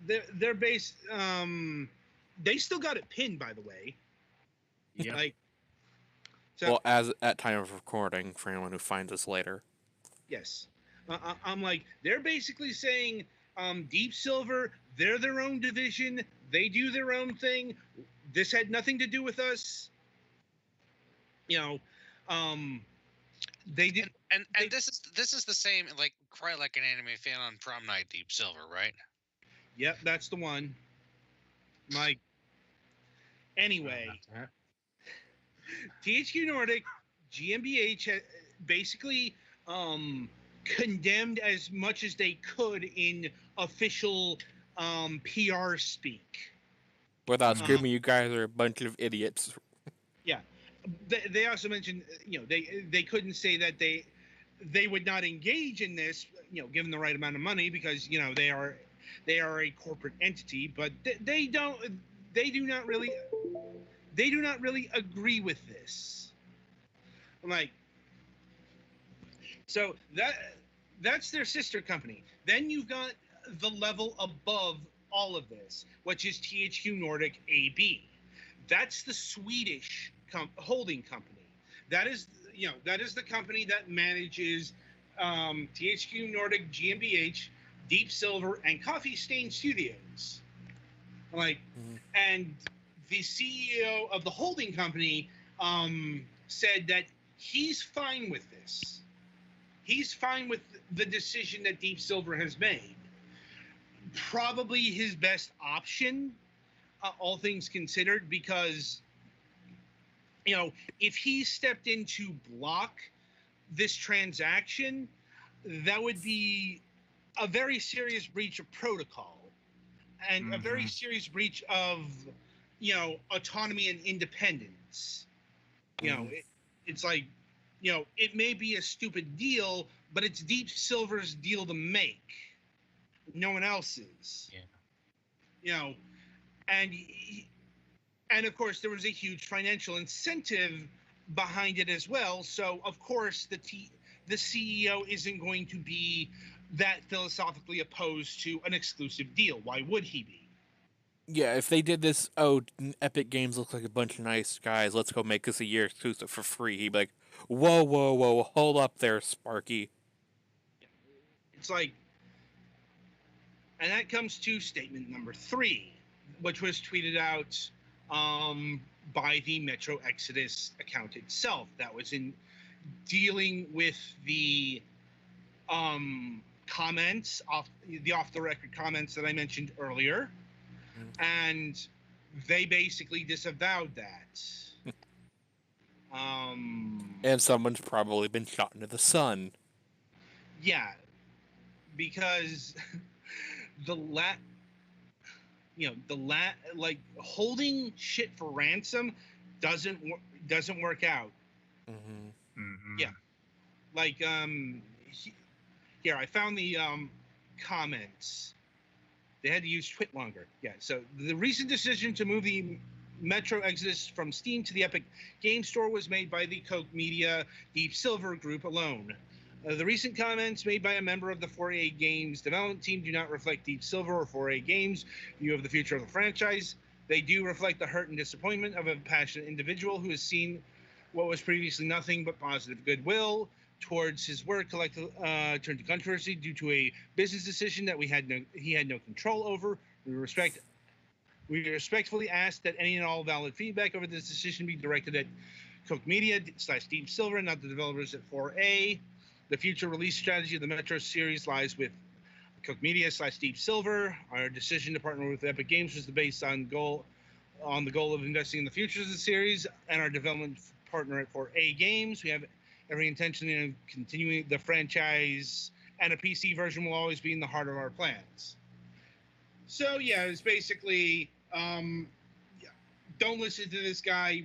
They're based. They still got it pinned, by the way. Yeah. Well, as at time of recording, for anyone who finds us later. Yes. I'm like, they're basically saying, Deep Silver, they're their own division. They do their own thing. This had nothing to do with us. You know, um, they did. And this is the same, like, cry like an anime fan on prom night, Deep Silver, right? Yep, that's the one. My anyway, THQ Nordic, GmbH basically condemned as much as they could in official PR speak. Without screaming, you guys are a bunch of idiots. Yeah, they also mentioned, they couldn't say that they would not engage in this, given the right amount of money, because they are a corporate entity, but they do not really agree with this. Like, so that's their sister company. Then you've got the level above all of this, which is THQ Nordic AB. That's the Swedish holding company. That is the company that manages THQ Nordic GmbH, Deep Silver, and Coffee Stain Studios. Like, and the CEO of the holding company said that he's fine with this. He's fine with the decision that Deep Silver has made. Probably his best option, all things considered, because if he stepped in to block this transaction, that would be a very serious breach of protocol and a very serious breach of autonomy and independence. It's like, it may be a stupid deal, but it's Deep Silver's deal to make, no one else's. And of course there was a huge financial incentive behind it as well, so of course the CEO isn't going to be that philosophically opposed to an exclusive deal. Why would he be? Yeah, if they did this, Epic Games looks like a bunch of nice guys, let's go make this a year exclusive for free, he'd be like, whoa, hold up there, Sparky. It's like, and that comes to statement number 3, which was tweeted out by the Metro Exodus account itself. That was in dealing with the comments, off the record comments that I mentioned earlier. And they basically disavowed that. And someone's probably been shot into the sun. Yeah, because like, holding shit for ransom doesn't work out. Yeah, like, here I found the comments. They had to use Twit longer. Yeah, so the recent decision to move the Metro Exodus from Steam to the Epic Game Store was made by the Koch Media Deep Silver Group alone. The recent comments made by a member of the 4A Games development team do not reflect Deep Silver or 4A Games' view of the future of the franchise. They do reflect the hurt and disappointment of a passionate individual who has seen what was previously nothing but positive goodwill towards his work turned to controversy due to a business decision that he had no control over. We respectfully ask that any and all valid feedback over this decision be directed at Koch Media / Deep Silver, not the developers at 4A. The future release strategy of the Metro series lies with Koch Media / Deep Silver. Our decision to partner with Epic Games was based on the goal of investing in the future of the series and our development partner at 4A Games. We have every intention of continuing the franchise, and a PC version will always be in the heart of our plans. So yeah, it's basically, don't listen to this guy.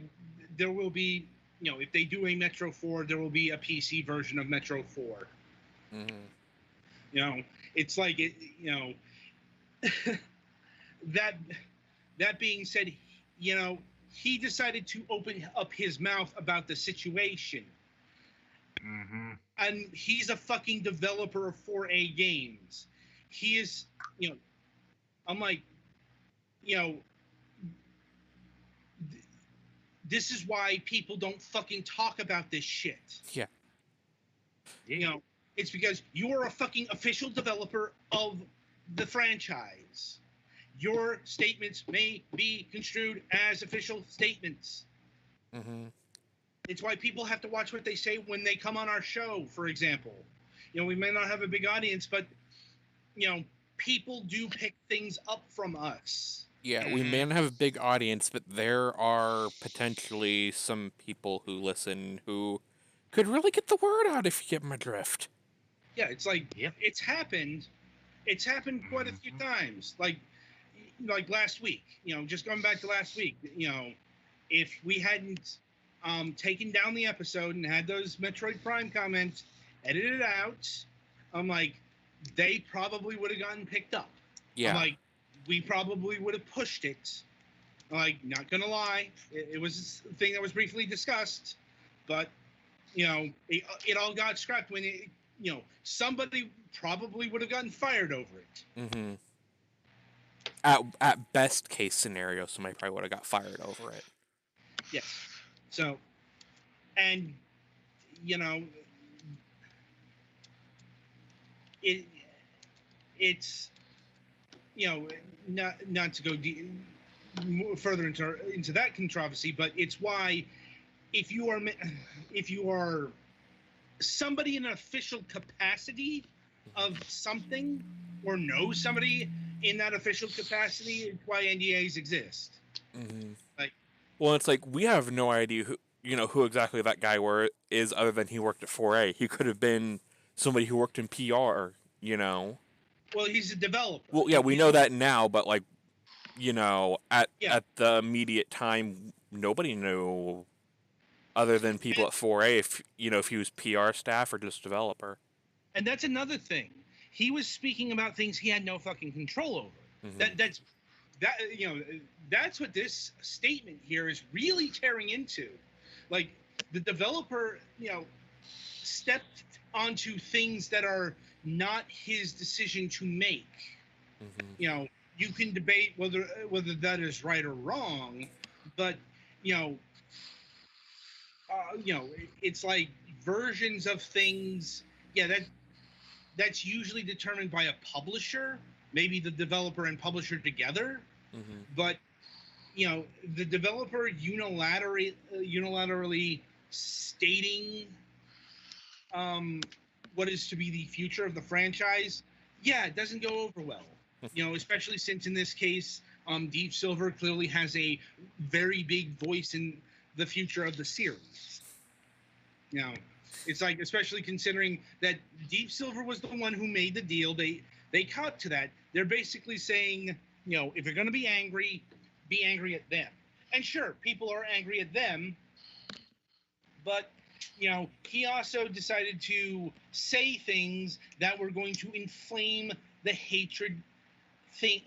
There will be, if they do a Metro 4, there will be a PC version of Metro 4. It's like, that being said, he decided to open up his mouth about the situation. And he's a fucking developer of 4A Games. He is, I'm like, this is why people don't fucking talk about this shit. Yeah. It's because you are a fucking official developer of the franchise. Your statements may be construed as official statements. Mm-hmm. It's why people have to watch what they say when they come on our show, for example. We may not have a big audience, but, people do pick things up from us. Yeah, we may not have a big audience, but there are potentially some people who listen who could really get the word out if you get my drift. Yeah, it's like, Yep. it's happened. It's happened quite a few times. Like last week, just going back to last week, if we hadn't taken down the episode and had those Metroid Prime comments edited out, I'm like, they probably would have gotten picked up. Yeah. I'm like, we probably would have pushed it. Like, not gonna lie, it was a thing that was briefly discussed, but it all got scrapped when somebody probably would have gotten fired over it. Mm-hmm. At best case scenario, somebody probably would have got fired over it. Yes. So, and it's not to go further into that controversy, but it's why if you are somebody in an official capacity of something or know somebody in that official capacity, it's why NDAs exist. Mm-hmm. Like, it's like we have no idea who exactly that guy is other than he worked at 4A. He could have been somebody who worked in PR. Well, he's a developer. Well, yeah, we know that now, but at the immediate time, nobody knew other than people at 4A if he was PR staff or just developer. And that's another thing. He was speaking about things he had no fucking control over. Mm-hmm. That's what this statement here is really tearing into. Like, the developer, stepped onto things that are not his decision to make. Mm-hmm. You can debate whether that is right or wrong, but it's like versions of things. Yeah, that's usually determined by a publisher, maybe the developer and publisher together. Mm-hmm. But the developer unilaterally stating what is to be the future of the franchise, it doesn't go over well. Especially since in this case, Deep Silver clearly has a very big voice in the future of the series. It's like, especially considering that Deep Silver was the one who made the deal. They caught to that. They're basically saying, if you're going to be angry at them. And sure, people are angry at them, but he also decided to say things that were going to inflame the hatred thing,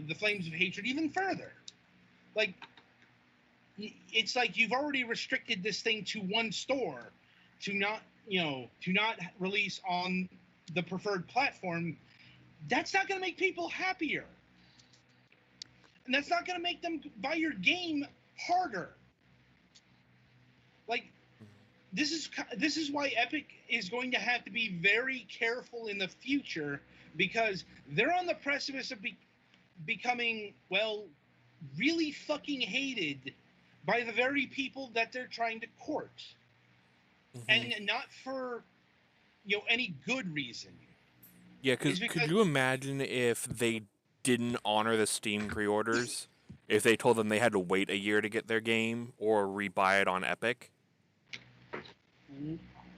the flames of hatred even further. Like, it's like you've already restricted this thing to one store to not release on the preferred platform. That's not going to make people happier. And that's not going to make them buy your game harder. Like, this is why Epic is going to have to be very careful in the future, because they're on the precipice of becoming, really fucking hated by the very people that they're trying to court. Mm-hmm. And not for any good reason. Yeah, because could you imagine if they didn't honor the Steam pre-orders? If they told them they had to wait a year to get their game or rebuy it on Epic?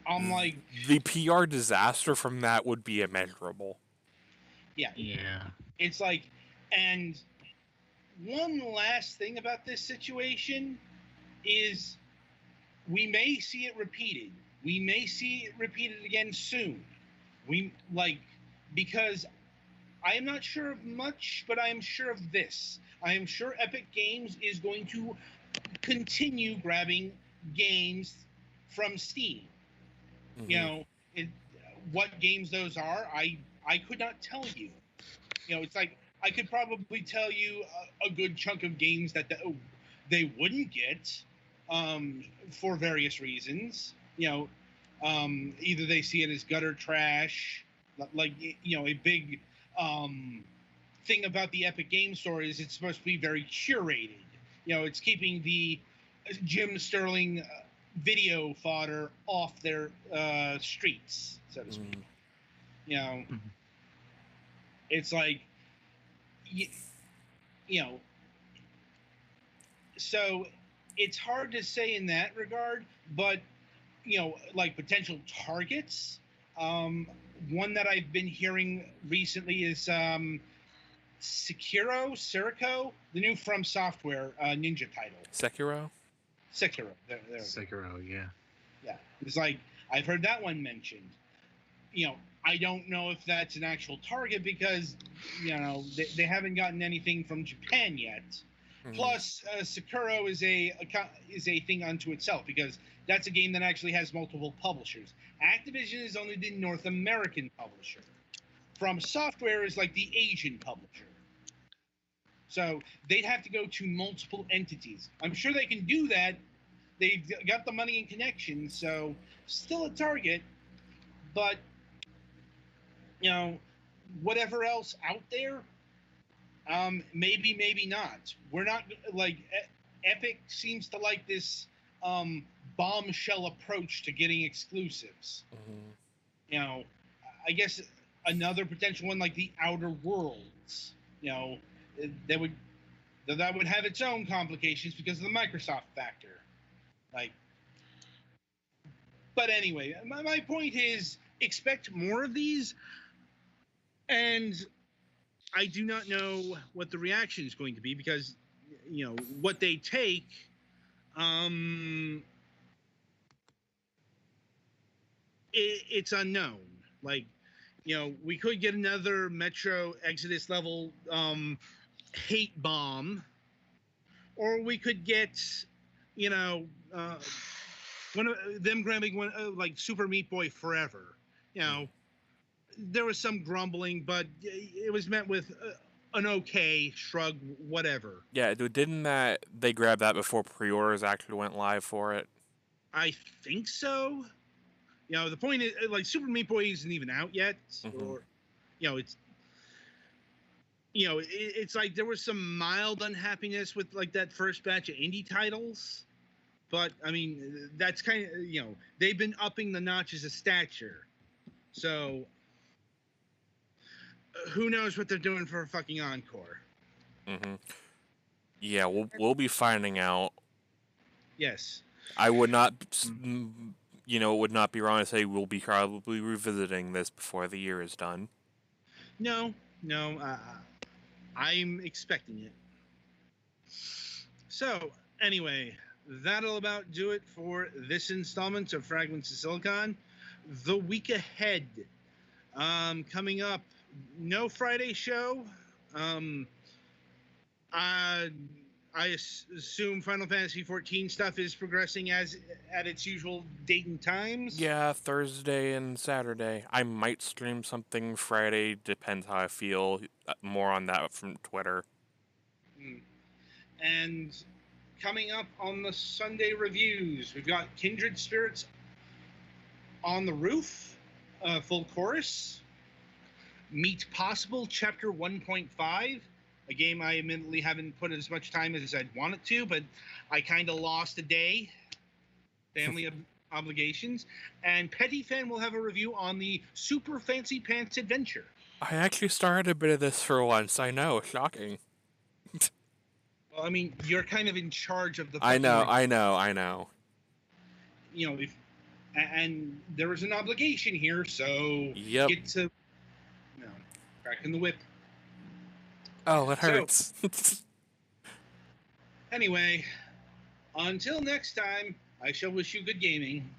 I'm like, the PR disaster from that would be immeasurable. Yeah. Yeah. It's like, and one last thing about this situation is we may see it repeated. We may see it repeated again soon. Because I am not sure of much, but I am sure of this. I am sure Epic Games is going to continue grabbing games from Steam. Mm-hmm. What games those are, I could not tell you. It's like I could probably tell you a good chunk of games that they wouldn't get for various reasons. Either they see it as gutter trash, like a big thing about the Epic Game Store is it's supposed to be very curated. It's keeping the Jim Sterling video fodder off their streets, so to speak. It's like, so it's hard to say in that regard, but like potential targets. One that I've been hearing recently is Sekiro, the new From Software ninja title. Sekiro. There Sekiro, yeah. Yeah, it's like I've heard that one mentioned. I don't know if that's an actual target because they haven't gotten anything from Japan yet. Mm-hmm. Plus, Sekiro is a thing unto itself because that's a game that actually has multiple publishers. Activision is only the North American publisher. From Software is like the Asian publisher. So they'd have to go to multiple entities. I'm sure they can do that. They've got the money and connections, so still a target. But, whatever else out there, maybe not. We're not, like, Epic seems to like this bombshell approach to getting exclusives. Mm-hmm. I guess another potential one like the Outer Worlds, that would have its own complications because of the Microsoft factor. But anyway, my point is expect more of these, and I do not know what the reaction is going to be because, what they take, it's unknown. Like, we could get another Metro Exodus level hate bomb, or we could get, one of them grabbing one like Super Meat Boy Forever. There was some grumbling, but it was met with an okay shrug, whatever. Yeah, didn't they grab that before pre-orders actually went live for it? I think so. The point is, like, Super Meat Boy isn't even out yet, or it's like there was some mild unhappiness with like that first batch of indie titles. But, I mean, that's kind of, they've been upping the notches of stature. So, who knows what they're doing for a fucking encore. Mm-hmm. Yeah, we'll be finding out. Yes. I would not, it would not be wrong to say we'll be probably revisiting this before the year is done. No, I'm expecting it. So, anyway, that'll about do it for this installment of Fragments of Silicon. The week ahead, coming up, no Friday show. I assume Final Fantasy XIV stuff is progressing as at its usual date and times. Yeah, Thursday and Saturday. I might stream something Friday. Depends how I feel. More on that from Twitter. And coming up on the Sunday reviews, we've got Kindred Spirits on the Roof, full chorus. Meet Possible, Chapter 1.5, a game I admittedly haven't put as much time as I'd wanted to, but I kind of lost a day. Family obligations. And Petty Fan will have a review on the Super Fancy Pants Adventure. I actually started a bit of this for once. I know, shocking. Well, I mean, you're kind of in charge of the... I know. And there was an obligation here, so yep. Get to, cracking the whip. Oh, it hurts. So, anyway, until next time, I shall wish you good gaming.